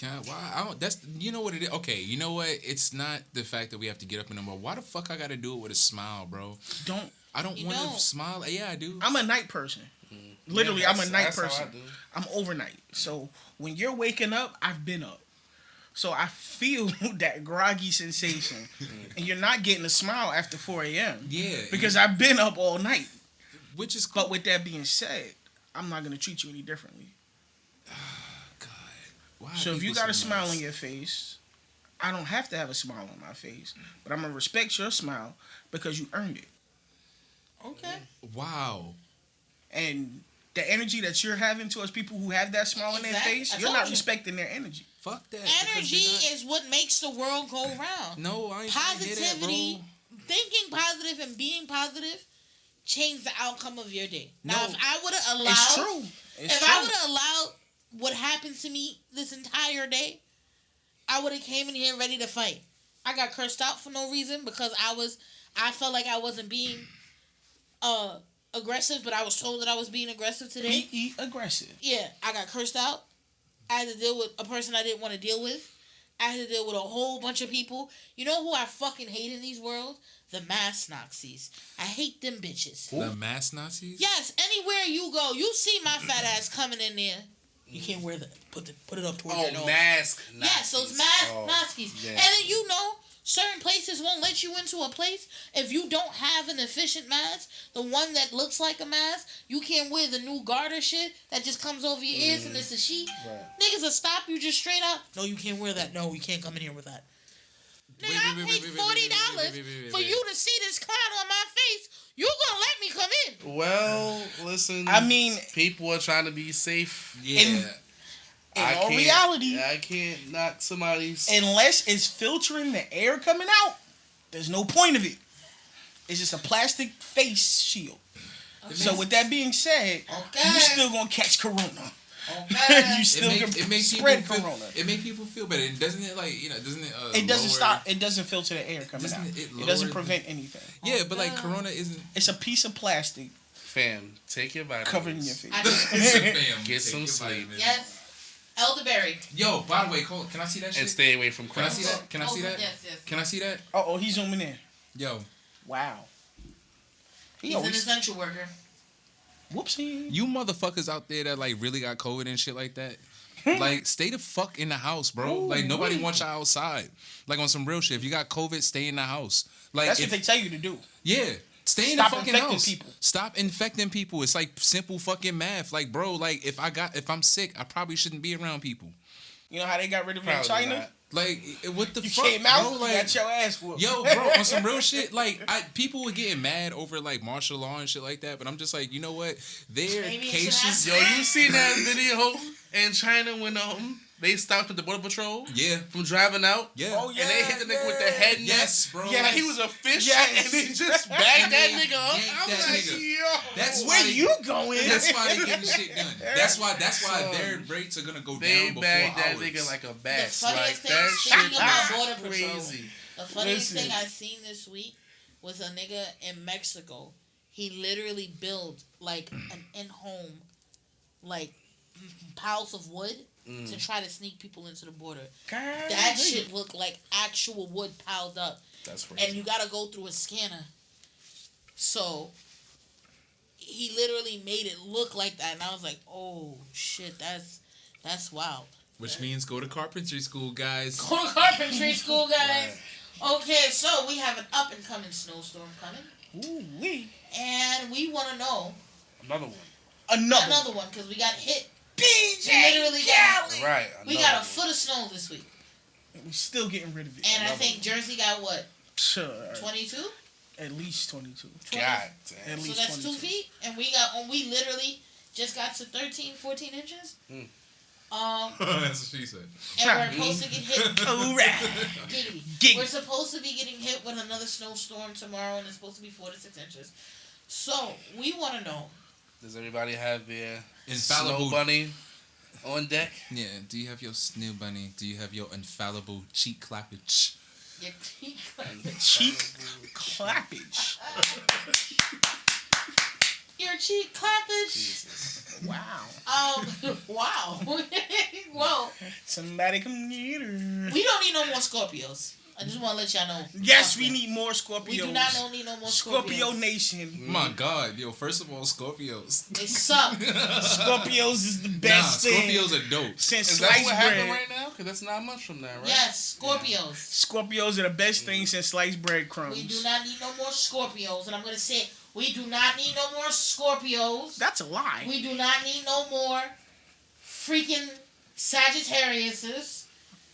Why? I don't, that's you know what it is. Okay, you know what? It's not the fact that we have to get up in the morning. Why the fuck I gotta do it with a smile, bro? I don't You want don't. to smile. Yeah, I do. I'm a night person. Literally, Yeah, I'm a night that's how person. I do. I'm overnight. So when you're waking up, I've been up. So I feel that groggy sensation. And you're not getting a smile after 4 a.m. Yeah, Because I've been up all night. which is cool. But with that being said, I'm not going to treat you any differently. God, why? So are if you people got a so smile nice? on your face, I don't have to have a smile on my face. But I'm going to respect your smile because you earned it. Okay. Wow. And the energy that you're having towards people who have that smile on their Exactly. face, I you're told not you. respecting their energy. Fuck that. Energy is what makes the world go round. No, I ain't trying to hear that, Positivity, bro. thinking positive and being positive change the outcome of your day. Now, No. if I would have allowed, It's true. if I would have allowed what happened to me this entire day, I would have came in here ready to fight. I got cursed out for no reason because I felt like I wasn't being aggressive, but I was told that I was being aggressive today. Be aggressive. Yeah, I got cursed out. I had to deal with a person I didn't want to deal with. I had to deal with a whole bunch of people. You know who I fucking hate in these worlds? The mass Nazis. I hate them bitches. The mass Nazis? Yes, anywhere you go, you see my fat ass coming in there. You can't wear that. Put it up towards your nose. mask. Yes, those mass Nazis. yeah. And then you know, certain places won't let you into a place if you don't have an efficient mask. The one that looks like a mask. You can't wear the new garter shit that just comes over your ears and it's a sheet. Right. Niggas will stop you just straight up. No, you can't wear that. No, you can't come in here with that. Nigga, I paid $40 for you to see this clown on my face. You gonna let me come in? Well, listen. I mean, people are trying to be safe. Yeah. in all reality, I can't knock somebody's. unless it's filtering the air coming out, there's no point of it. It's just a plastic face shield. Okay. So with that being said, Okay. you still gonna catch corona. Okay. You still it can makes spread people feel, corona. It makes people feel better. And doesn't it doesn't it It doesn't lower- stop. It doesn't filter the air coming Doesn't out. it It doesn't lower prevent anything. Yeah, but like corona isn't It's a piece of plastic Fam, take your vitamins. covering your face. Fam, Get some take your sleep. vitamins. Yes. Elderberry. Yo, by the way, Cole, can I see that And shit? stay away from Can I crap. see that? Can I see that? Yes, yes. Can I see that? Oh, he's zooming in. Yo, Wow. He's an essential worker. Whoopsie. you motherfuckers out there that like really got COVID and shit like that. Like, stay the fuck in the house, bro. Ooh, Like, nobody wee. wants you outside. Like, on some real shit. If you got COVID, stay in the house. Like, That's if, what they tell you to do. yeah, stay in Stop the fucking infecting house. people. Stop infecting people. It's like simple fucking math. Like, bro, like if I'm sick, I probably shouldn't be around people. You know how they got rid of it in Probably China? not. Like, what the You fuck, came out, bro? Like, got your ass whooped. yo, bro, on some real shit. Like, people were getting mad over like martial law and shit like that, but I'm just like, you know what? Their cases. Yo, you seen that video in China when they stopped at the border patrol? Yeah. From driving out. Yeah. Oh yeah. And they hit the nigga with the head net. Yes, bro. Yeah, he was a fish. Yes. And they just bagged that And nigga up. yanked I was that like, nigga. yo. That's Where why you going? That's why they getting shit done. That's why their rates are gonna go They down before bagged that ours. nigga like a The bass. funniest Like thing, that speaking shit about was border patrol, crazy. the funniest Listen. thing I seen this week was a nigga in Mexico. He literally built like an in-home, like piles of wood to try to sneak people into the border. God, That shit looked like actual wood piled up, That's crazy. and you gotta go through a scanner. So he literally made it look like that, and I was like, "Oh shit, that's wild." Which means go to carpentry school, guys. Go to carpentry school, guys. Okay, so we have an up and coming snowstorm coming, Ooh wee. and we want to know Another one. Another one because we got hit. DJ Literally Khaled. Right. We got a foot of snow this week, We're still getting rid of it. and I think Jersey got what, Sure. 22? At least 22. God At damn. So least that's 22. 2 feet, and we literally just got to 13, 14 inches. That's what she said. And we're supposed to get hit. All right. Giggity. Giggity. We're supposed to be getting hit with another snowstorm tomorrow, and it's supposed to be 4 to 6 inches. So we want to know. Does everybody have their Infallible snow bunny on deck? Yeah. Do you have your snow bunny? Do you have your infallible cheek clappage? Your Cheek clappage. Your cheek clappage. Jesus. Wow. Wow. Well, Somebody come get her. we don't need no more Scorpios. I just want to let y'all know. Yes, we need more Scorpios. We do not need no more Scorpio Scorpios. Nation. My God, yo! First of all, Scorpios. They suck. Scorpios is the best thing Scorpios are dope. since Is that sliced what bread. happened right now? Because that's not much from that, right? Yes, Scorpios. Scorpios are the best thing since sliced bread crumbs. We do not need no more Scorpios. And I'm going to say it. We do not need no more Scorpios. That's a lie. We do not need no more freaking Sagittariuses.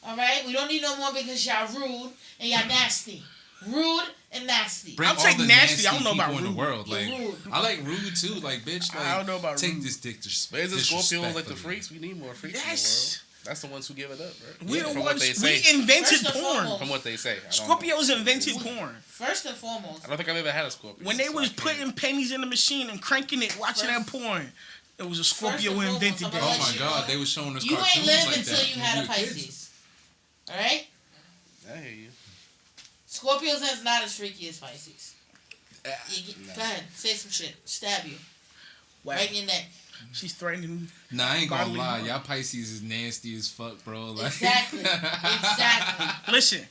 Alright? We don't need no more because y'all rude and y'all nasty. Rude and nasty. Bring I'll all take the nasty. I don't know people about in rude. the world. Like You're rude. I like rude too. Like bitch. Like I don't know about take rude. this dick But is it Scorpios like the disrespectfully. freaks? We need more freaks Yes. in the world. That's the ones who give it up, right? We From the what ones they say. we invented First and porn. foremost, From what they say. I don't know. Scorpios invented porn. First and foremost, I don't think I've ever had a Scorpio. When they so was I can't- putting pennies in the machine and cranking it, watching that porn, it was a Scorpio and who foremost, invented I'm that. gonna Oh let my you God, know. they was showing us you cartoons ain't lived like until that you when had a we were kids. Pisces. Alright? I hear you. Scorpios is not as freaky as Pisces. Uh, Go ahead, say some shit. Stab you. Wow. Right in your neck. She's threatening. Nah, I ain't gonna Bodily lie. harm. Y'all Pisces is nasty as fuck, bro. Like, Exactly. Exactly. Listen,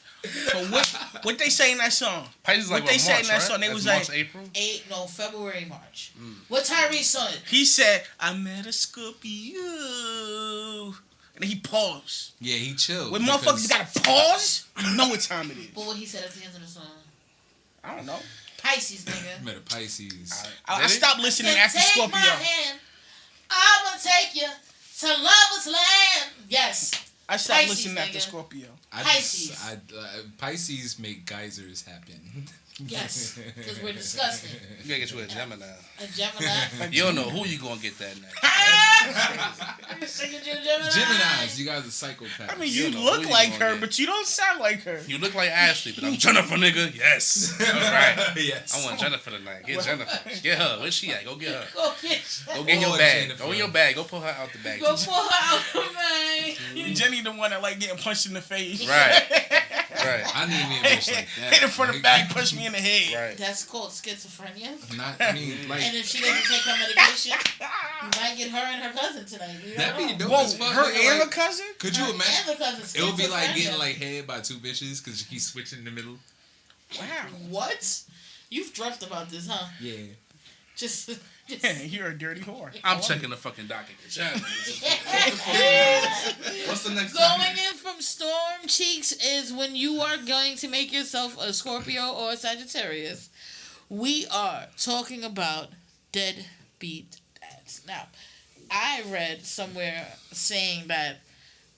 but what they say in that song? Pisces is like What they what, said March, in that right? song, they That's was March, like- April. February, March. What Tyrese song? He said, "I met a Scorpio," and then he paused. yeah, he chilled. When because- motherfuckers gotta pause, you know what time it is. But what he said at the end of the song? I don't know. Pisces, nigga. met a Pisces. I Did he? stopped listening Said, after take Scorpio. my hand, I will take you to lover's land. Yes. I stopped Pisces, listening after nigga. Scorpio. Pisces. Pisces make geysers happen. Yes. Because we're disgusting. You gotta get you a Gemini. A Gemini. You don't know who you gonna get that night. Singing you a Gemini. Geminis, you guys are psychopaths. I mean, You you know look who you like gonna her, get. but you don't sound like her. You look like Ashley, but I'm Jennifer, nigga. Yes. All right. yes. I want Jennifer tonight. Get Jennifer. Get her. Where's she at? Go get her. Go get Go get Oh, your bag. Jennifer. Go in your bag. Go pull her out the bag. Go for her out, man. Jenny the one that like getting punched in the face. Right. Right. I need me a bitch like that. Hit in front of Like, back, push me in the head. Right. That's called schizophrenia. Not, I mean, like, And if she doesn't take her medication, you might get her and her cousin tonight. You that'd be don't know. dope Whoa, as fuck. her nigga, and her like, cousin? could you Her imagine? and the cousin It would be like schizophrenia. getting like head by two bitches because you keep switching in the middle. Wow. What? You've dreamt about this, huh? Yeah. Just You're a dirty whore. I'm checking the fucking docket. What's the next Going in from storm cheeks is when you are going to make yourself a Scorpio or a Sagittarius. We are talking about deadbeat dads. Now, I read somewhere saying that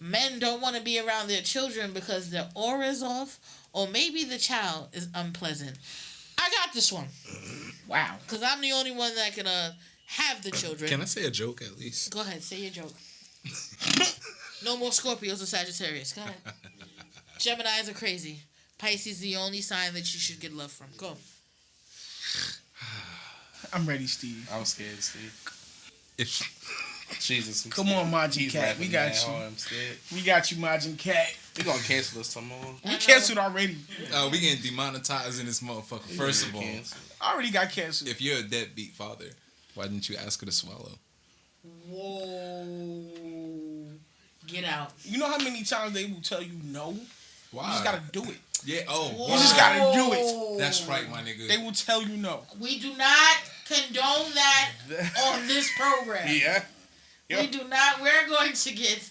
men don't want to be around their children because their aura is off, or maybe the child is unpleasant. I got this one. Wow. Because I'm the only one that can have the children. Can I say a joke at least? Go ahead, say your joke. No more Scorpios or Sagittarius. Go ahead. Geminis are crazy. Pisces the only sign that you should get love from. Go. I'm ready, Steve. I'm scared, Steve. If Jesus. Come on, Majin Cat. We got you. I'm scared. We got you, Majin Cat. We gonna cancel this tomorrow. We canceled already. we getting demonetized in this motherfucker. First of all, I already got canceled. if you're a deadbeat father, why didn't you ask her to swallow? Whoa. Get out. You know how many times they will tell you no? Why? You just gotta do it. Yeah. Oh. You just gotta do it. That's right, my nigga. They will tell you no. We do not condone that on this program. Yeah. Yo. We do not. We're going to get.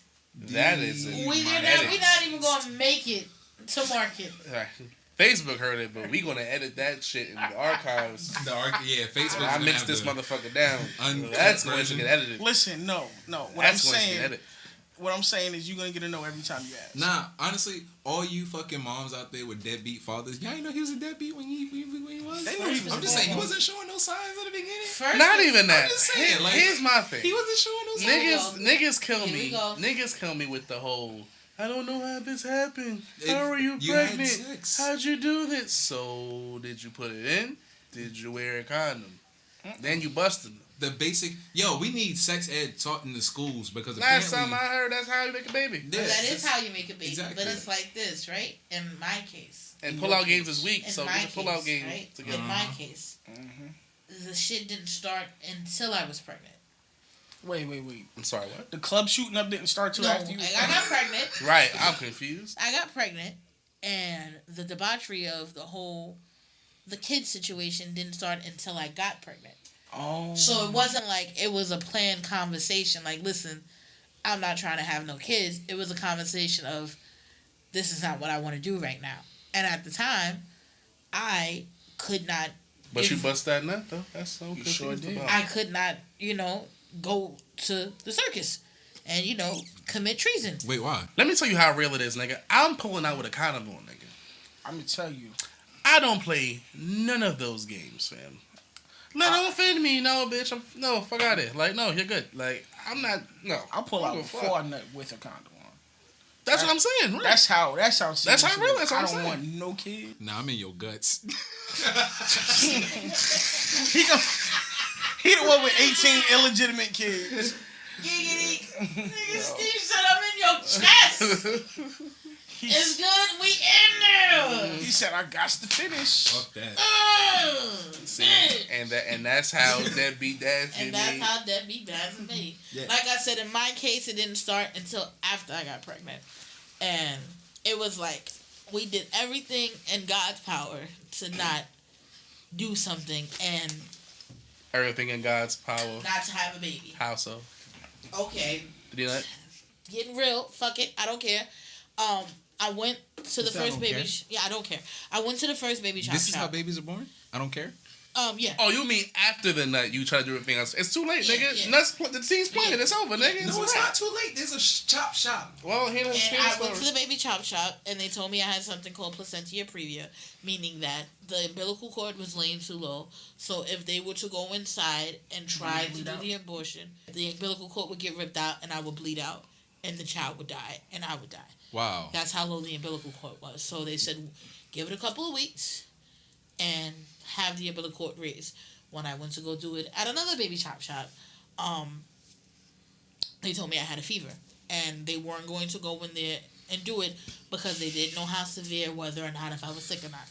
That is it. We're not even going to make it to market. Right. Facebook heard it, but we gonna edit that shit in the archives. Facebook. I mixed this motherfucker down. That's going to get edited. Listen, no. What I'm saying is you're gonna get a no every time you ask. Nah, honestly, all you fucking moms out there with deadbeat fathers, y'all know he was a deadbeat when he was. They knew he was. I'm just saying he wasn't showing no signs at the beginning. Not even that. I'm just saying, Here's my thing. He wasn't showing no signs. Niggas kill me. Niggas kill me with the whole. I don't know how this happened. How are you pregnant? Had sex. How'd you do this? So did you put it in? Did you wear a condom? Then you busted them. The basic, we need sex ed taught in the schools because last time I heard that's how you make a baby. Yeah, that is how you make a baby, exactly. But it's like this, right? In my case, and pull-out games this week, so get a pull-out game right? together. In my case, the shit didn't start until I was pregnant. Wait. I'm sorry, what? The club shooting up didn't start till after you. I got pregnant. Right, I'm confused. I got pregnant, and the debauchery of the kid situation didn't start until I got pregnant. Oh. So it wasn't like it was a planned conversation. Like, listen, I'm not trying to have no kids. It was a conversation of, this is not what I want to do right now. And at the time, I could not. But you bust that nut though. That's so You sure did. I could not, go to the circus and, commit treason. Wait, why? Let me tell you how real it is, nigga. I'm pulling out with a condom on, nigga. I'm gonna tell you. I don't play none of those games, fam. No, don't offend me, no, bitch. No, fuck out of it. Like, no, you're good. Like, I'm not. No, I'll pull out before I nut with a condom on. That's what I'm saying. Really. That's how. That's how real. That's what I'm saying. I don't want no kid. Nah, I'm in your guts. He the one with 18 illegitimate kids. Nigga, Steve said I'm in your chest. It's good. We in there. He said I got to finish. Fuck that. See, and that's how deadbeat dads and that's how deadbeat dads are made. Yeah. Like I said, in my case, it didn't start until after I got pregnant, and it was like we did everything in God's power to not do something, and everything in God's power not to have a baby. How so? Okay. Did you not? Getting real. Fuck it. I don't care. I went to the first baby. Yeah, I don't care. I went to the first baby shop. This is how babies are born? I don't care. Yeah. Oh, you mean after the nut, you try to do everything else? It's too late, nigga. Nuts, the seed's planted. It's over, nigga. No, it's not too late. There's a chop shop. Well, I went to the baby chop shop, and they told me I had something called placentia previa, meaning that the umbilical cord was laying too low. So if they were to go inside and try to do the abortion, the umbilical cord would get ripped out, and I would bleed out, and the child would die, and I would die. Wow. That's how low the umbilical cord was. So they said, give it a couple of weeks and have the umbilical cord raised. When I went to go do it at another baby chop shop, they told me I had a fever. And they weren't going to go in there and do it because they didn't know how severe, whether or not if I was sick or not.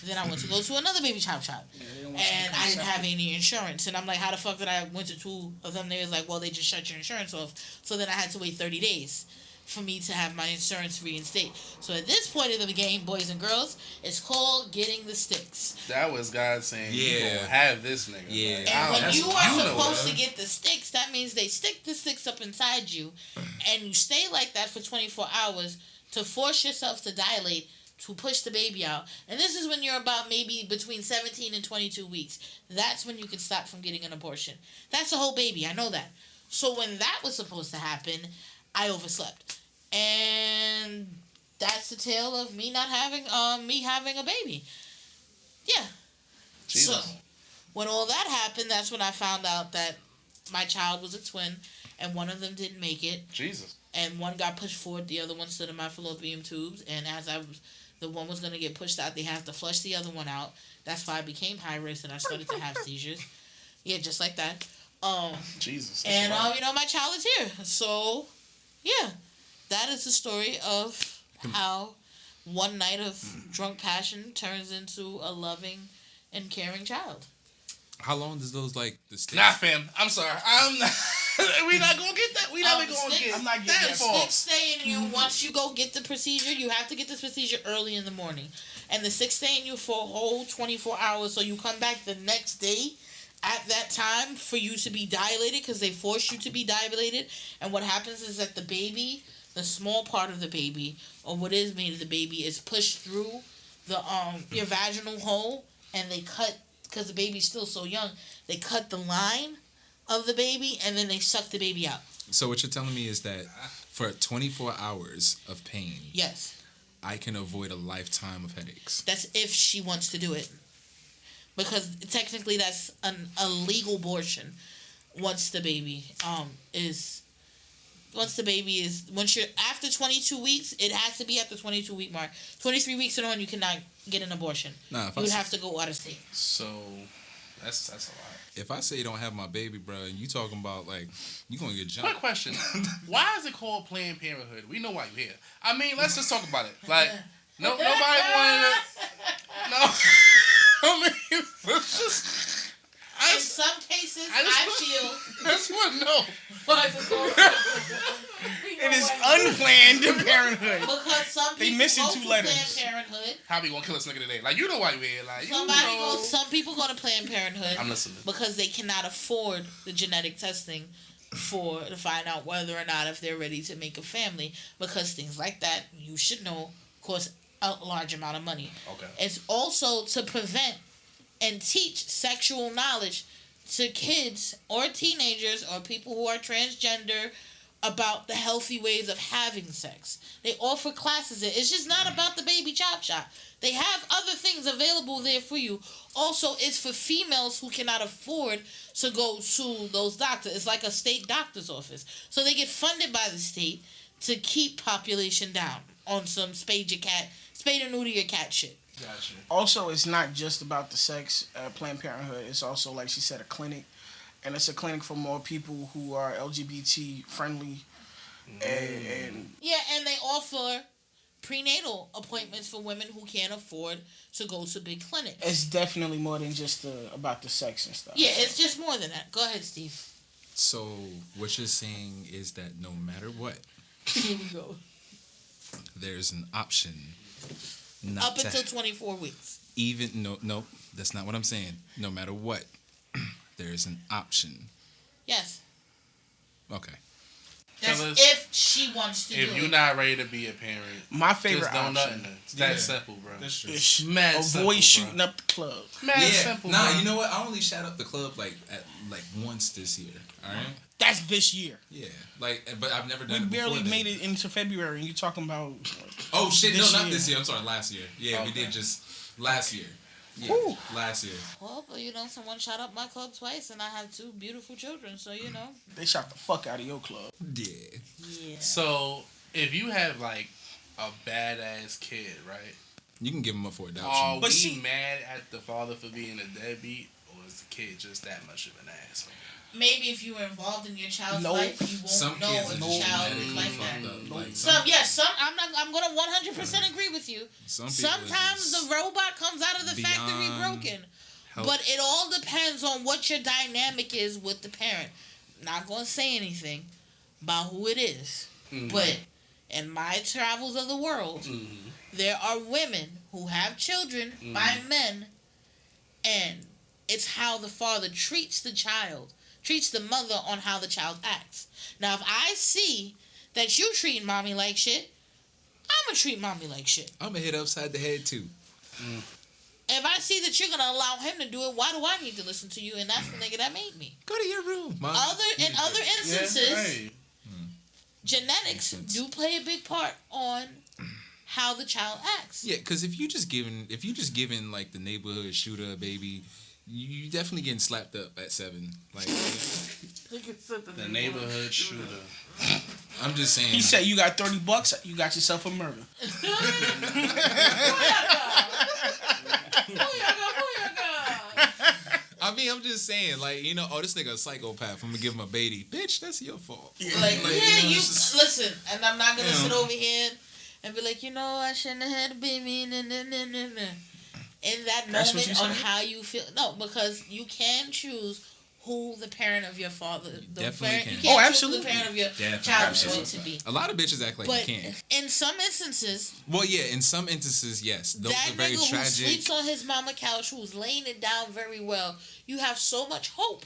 Then I went to go to another baby chop shop. And I didn't have any insurance. And I'm like, how the fuck did I went to two of them? They was like, well, they just shut your insurance off. So then I had to wait 30 days for me to have my insurance reinstate. So at this point of the game, boys and girls, it's called getting the sticks. That was God saying, you gonna have this nigga. Yeah. And when you are supposed to get the sticks, that means they stick the sticks up inside you, and you stay like that for 24 hours to force yourself to dilate to push the baby out. And this is when you're about maybe between 17 and 22 weeks. That's when you can stop from getting an abortion. That's a whole baby. I know that. So when that was supposed to happen, I overslept. And that's the tale of me not having me having a baby. Yeah. Jesus. So when all that happened, that's when I found out that my child was a twin, and one of them didn't make it. Jesus. And one got pushed forward, the other one stood in my fallopian tubes, and as the one was going to get pushed out, they have to flush the other one out. That's why I became high risk and I started to have seizures. Yeah, just like that. Jesus. And my child is here. So, yeah, that is the story of how one night of drunk passion turns into a loving and caring child. How long does those the sticks? Nah, fam. I'm sorry. I'm not. We not gonna get that. We never gonna get. I'm not getting that that. Sticks stay in you once you go get the procedure. You have to get this procedure early in the morning, and the sticks stay in you for a whole 24 hours. So you come back the next day at that time for you to be dilated because they force you to be dilated. And what happens is that the baby, the small part of the baby, or what is made of the baby, is pushed through the your vaginal hole, and they cut, because the baby's still so young, they cut the line of the baby, and then they suck the baby out. So what you're telling me is that for 24 hours of pain, yes, I can avoid a lifetime of headaches. That's if she wants to do it, because technically that's a legal abortion. Once the baby once you're after 22 weeks, it has to be at the 22 week mark. 23 weeks and on, you cannot get an abortion. Nah, you would have to go out of state. So that's a lot. If I say you don't have my baby, bro, and you talking about you gonna get jumped. Quick question: why is it called Planned Parenthood? We know why you're here. I mean, let's just talk about it. Nobody wanted to. No, I mean, let's just. In some cases, I feel. I just want to know. Why is it called? It is unplanned parenthood. Because some people missing go two to letters. Planned Parenthood. How we gonna kill this nigga today? You know why you here. Some people go to Planned Parenthood. I'm listening. Because they cannot afford the genetic testing to find out whether or not if they're ready to make a family. Because things like that, you should know, cost a large amount of money. Okay. It's also to prevent and teach sexual knowledge to kids or teenagers or people who are transgender about the healthy ways of having sex. They offer classes. It's just not about the baby chop shop. They have other things available there for you. Also, it's for females who cannot afford to go to those doctors. It's like a state doctor's office. So they get funded by the state to keep population down on some spade and neuter your cat shit. Gotcha. Also, it's not just about the sex at Planned Parenthood. It's also, like she said, a clinic. And it's a clinic for more people who are LGBT friendly. And and they offer prenatal appointments for women who can't afford to go to big clinics. It's definitely more than just about the sex and stuff. Yeah, it's just more than that. Go ahead, Steve. So what you're saying is that no matter what, here we go. There's an option. Up until 24 weeks. No, that's not what I'm saying. No matter what, there's an option. Yes. Okay. That's if she wants to do it. If you're not ready to be a parent, my favorite just don't option. It's that simple, bro. That's true. It's mad avoid simple, shooting bro. up the club. Mad simple, Nah, bro. you know what? I only shot up the club once this year. All right. That's this year. Yeah, but I've never done We it before. barely then. made it into February, and you're talking about. Oh shit! No, not year. this year. I'm sorry, last year. Yeah, we did just last year. Yeah, Woo. last year. Well, someone shot up my club twice, and I have 2 beautiful children, so They shot the fuck out of your club. Yeah. Yeah. So if you have a badass kid, right? You can give them up for adoption. Are But we see- mad at the father for being a deadbeat, or is the kid just that much of an asshole? Maybe if you were involved in your child's No. life, you won't Some know kids if are the just child is genetically like fucked that. up. Like, Some. I'm gonna 100% agree with you. Some people Sometimes is the robot comes out of the factory beyond broken, help. but it all depends on what your dynamic is with the parent. Not gonna say anything about who it is, but in my travels of the world, there are women who have children by men, and it's how the father treats the child, treats the mother on how the child acts. Now, if I see that you treating mommy like shit, I'm gonna treat mommy like shit. I'm gonna hit upside the head too. If I see that you're gonna allow him to do it, why do I need to listen to you? And that's the nigga that made me. Go to your room, Mom. In other instances, genetics do play a big part on how the child acts. Yeah, because if you just giving like the neighborhood shooter a baby, you definitely getting slapped up at 7. Like the neighborhood shooter. I'm just saying. He said, "You got $30, you got yourself a murder." I mean, I'm just saying, like, you know, this nigga a psychopath. I'm gonna give him a baby. Bitch, that's your fault. You listen, and I'm not gonna sit over here and be like, I shouldn't have had a baby. Nah. In that moment on how you feel. No, because you can choose who the parent of your father, Definitely you can't absolutely. choose the parent of your child is going to be. A lot of bitches act like you can. In some instances, well, yeah, in some instances, yes, those that are very nigga tragic. who sleeps on his mama couch, who's laying it down very well, you have so much hope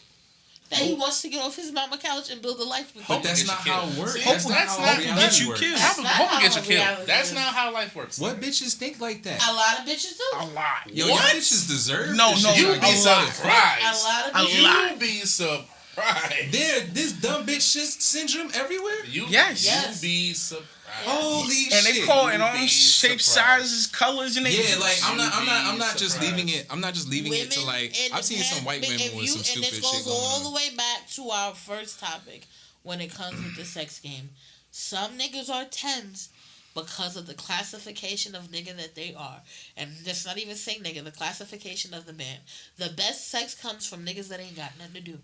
that he wants to get off his mama couch and build a life with you. But that's not how it works. Hope get you killed. Hope get you killed. That's not how life works. What bitches think like that? A lot of bitches do. A lot. Yo, y'all bitches deserve. No, you be surprised. A lot of bitches. You be surprised. This dumb bitch syndrome everywhere. Yes. You be surprised. Holy shit! And they call it in all shapes, sizes, colors, and yeah, like I'm not just leaving it. I'm not just leaving it to like. I've seen some white women with some stupid shit going on. And this goes all the way back to our first topic when it comes with the sex game. Some niggas are 10s because of the classification of nigga that they are, and that's not even saying nigga. The classification of the man. The best sex comes from niggas that ain't got nothing to do.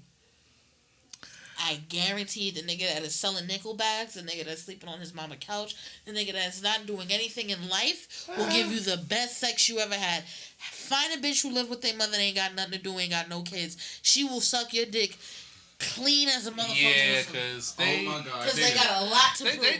I guarantee the nigga that is selling nickel bags, the nigga that's sleeping on his mama couch, the nigga that's not doing anything in life will give you the best sex you ever had. Find a bitch who live with their mother and ain't got nothing to do, ain't got no kids. She will suck your dick clean as a motherfucker. Yeah, because they got a lot to prove. They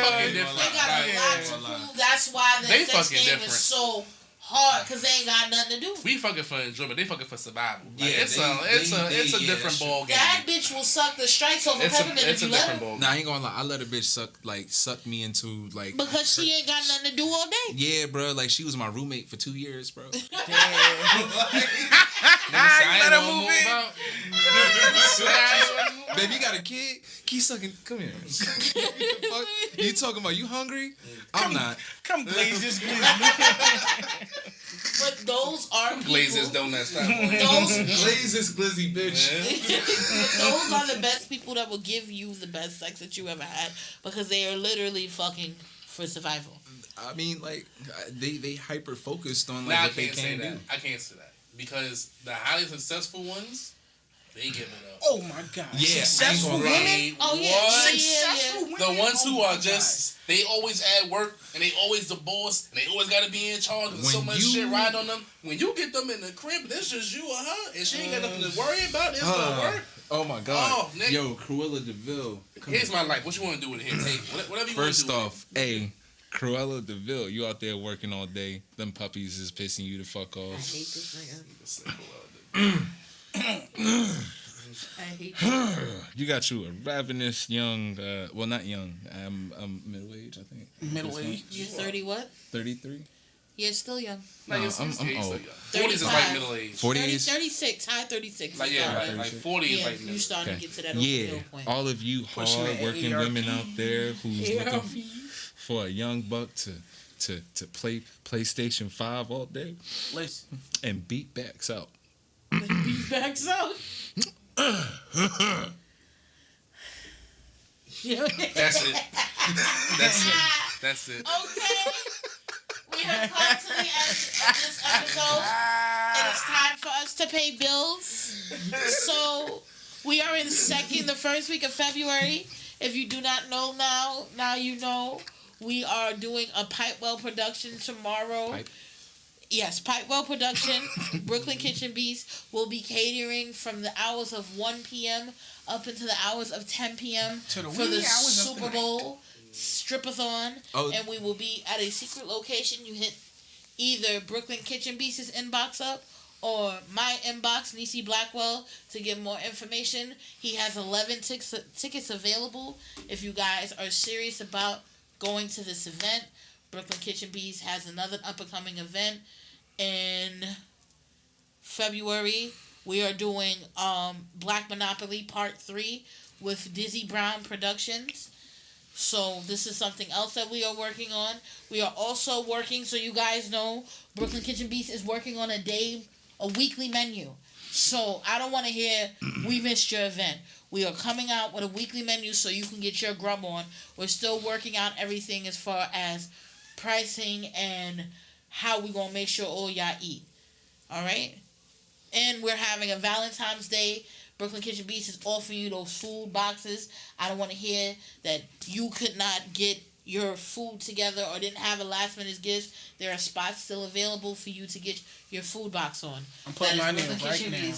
fucking different. They got a lot to prove. That's why the sex game is so hard, because they ain't got nothing to do. We fucking for enjoyment. They fucking for survival. Like, yeah, it's a different ball game. That bitch will suck the stripes off of peppermint if you let her. Nah, I ain't gonna lie. I let a bitch suck me into like. Because she ain't got nothing to do all day. Yeah, bro. Like she was my roommate for 2 years, bro. Let her move in. Baby, you got a kid? Keep sucking. Come here. Fuck? You talking about you hungry? I'm not. Come glaze this glizzy. But those are people. Glazes don't that stop. Glaze this glizzy, bitch. Those are the best people that will give you the best sex that you ever had because they are literally fucking for survival. I mean, like they hyper focused on like what they can do. I can't say that because the highly successful ones, they give it up. Oh my god! Yeah, successful women. Oh yeah, successful women. The ones who are just they always at work and they always the boss and they always gotta be in charge and so much shit ride on them. When you get them in the crib, it's just you or her, and she ain't got nothing to worry about. It's gonna work. Oh my god! Oh, nigga. Yo, Cruella DeVille. Here's my life. What you want to do with it? Hey, whatever you want to do. First off, Cruella DeVille, you out there working all day. Them puppies is pissing you the fuck off. I hate this nigga. I hate this. You got you a ravenous young, well not young, I'm middle age, I think. Middle age. You're 30 what? 33? Yeah, still young. No, I'm old. 40s is like middle age. 40 30, is 36, high 36. Like like 40 is like middle. You starting to get to that yeah, point. all of you hard-working women out there who's looking for a young buck to play PlayStation 5 all day and beat backs out. Beat backs out. That's it. That's it. Okay. We have come to the end of this episode. It is time for us to pay bills. So we are in the first week of February. If you do not know now you know. We are doing a Pipewell production tomorrow. Yes, Pipewell production. Brooklyn Kitchen Beast will be catering from the hours of 1 p.m. up into the hours of 10 p.m. for the Super Bowl Strip-a-thon. Oh. And we will be at a secret location. You hit either Brooklyn Kitchen Beast's inbox up or my inbox, Niecy Blackwell, to get more information. He has 11 tickets available. If you guys are serious about going to this event, Brooklyn Kitchen Beast has another up-and-coming event in February We are doing Black Monopoly Part 3 with Dizzy Brown Productions. So this is something else that we are working on. We are also working, so you guys know, Brooklyn Kitchen Beast is working on a weekly menu. So I don't want to hear we missed your event. We are coming out with a weekly menu so you can get your grub on. We're still working out everything as far as pricing and how we gonna make sure all y'all eat. All right? And we're having a Valentine's Day. Brooklyn Kitchen Beast is offering you those food boxes. I don't want to hear that you could not get your food together or didn't have a last minute gift. There are spots still available for you to get your food box on. I'm putting mine in right now.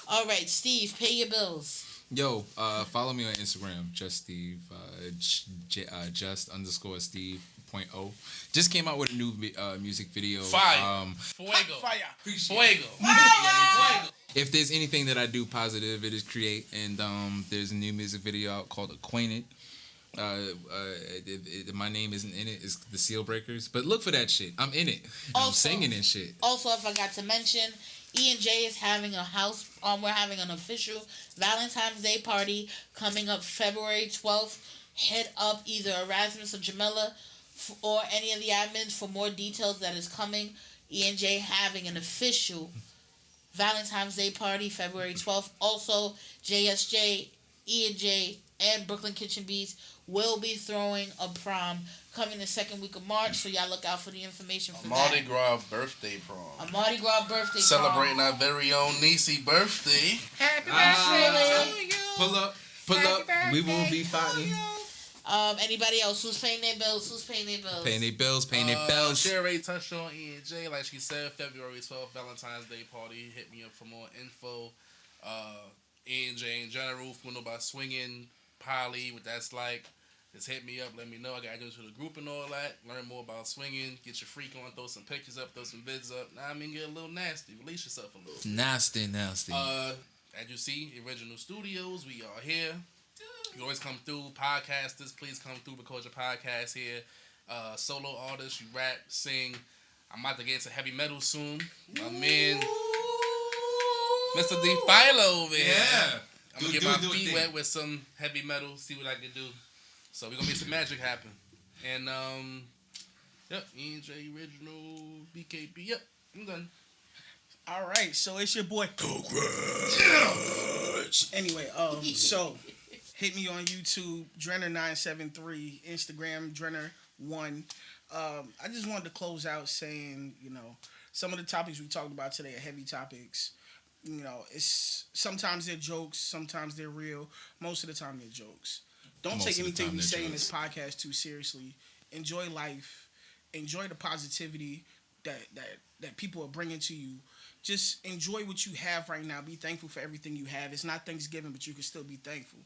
All right, Steve, pay your bills. Yo, follow me on Instagram, just Steve, just_Steve.0. Just came out with a new music video. Fire. Fuego. Fire. If there's anything that I do positive, it is create. And there's a new music video out called Acquainted. My name isn't in it. It's the Seal Breakers. But look for that shit. I'm in it. I'm singing and shit. Also, I forgot to mention, E&J is having we're having an official Valentine's Day party coming up February 12th. Hit up either Erasmus or Jamila or any of the admins for more details that is coming. E&J having an official Valentine's Day party February 12th. Also, JSJ, E&J, and Brooklyn Kitchen Beast will be throwing a prom coming the second week of March, so y'all look out for the information for Mardi Gras birthday prom. A Mardi Gras birthday Celebrating prom. our very own Niecy birthday. Happy birthday. Pull up. We will be fighting. Anybody else who's paying their bills? Paying their bills. She already touched on E&J. Like she said, February 12th, Valentine's Day party. Hit me up for more info. E&J in general, if you know about swinging, poly, what that's like. Just hit me up, let me know. I got to go to the group and all that. Learn more about swinging. Get your freak on. Throw some pictures up. Throw some vids up. Get a little nasty. Release yourself a little. Nasty. As you see, Original Studios, we are here. You always come through. Podcasters, please come through, record your podcast here. Solo artists, you rap, sing. I'm about to get into heavy metal soon. My man, Mr. D. Philo over here. Yeah. I'm going to get my feet wet with some heavy metal, see what I can do. So we're going to make some magic happen. And, E&J Original, BKB. Yep, I'm done. All right, so it's your boy. Anyway, so hit me on YouTube, Drenner973, Instagram, Drenner1. I just wanted to close out saying, some of the topics we talked about today are heavy topics. It's sometimes they're jokes, sometimes they're real. Most of the time they're jokes. Don't take anything we say in this podcast too seriously. Enjoy life. Enjoy the positivity that people are bringing to you. Just enjoy what you have right now. Be thankful for everything you have. It's not Thanksgiving, but you can still be thankful.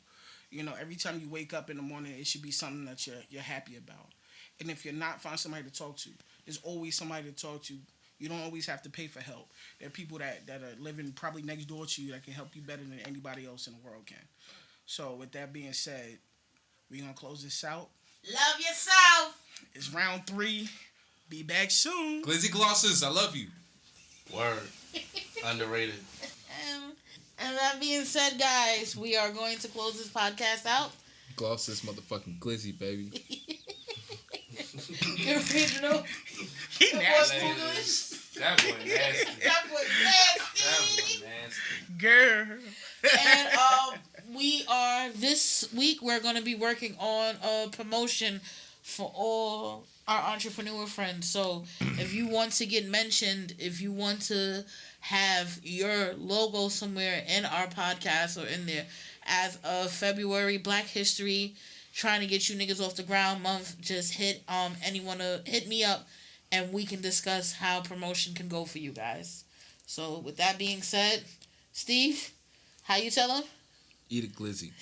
Every time you wake up in the morning, it should be something that you're happy about. And if you're not, find somebody to talk to. There's always somebody to talk to. You don't always have to pay for help. There are people that are living probably next door to you that can help you better than anybody else in the world can. So with that being said, we're going to close this out. Love yourself. It's round 3. Be back soon. Glizzy Glosses, I love you. Word. Underrated. And that being said, guys, we are going to close this podcast out. Glosses, motherfucking Glizzy, baby. Original. He nasty. That boy nasty. That was nasty. Girl. And this week we're going to be working on a promotion for all our entrepreneur friends. So if you want to get mentioned, if you want to have your logo somewhere in our podcast or in there, as of February, Black History, trying to get you niggas off the ground month, just hit me up and we can discuss how promotion can go for you guys. So with that being said, Steve, how you tell them? Eat a glizzy.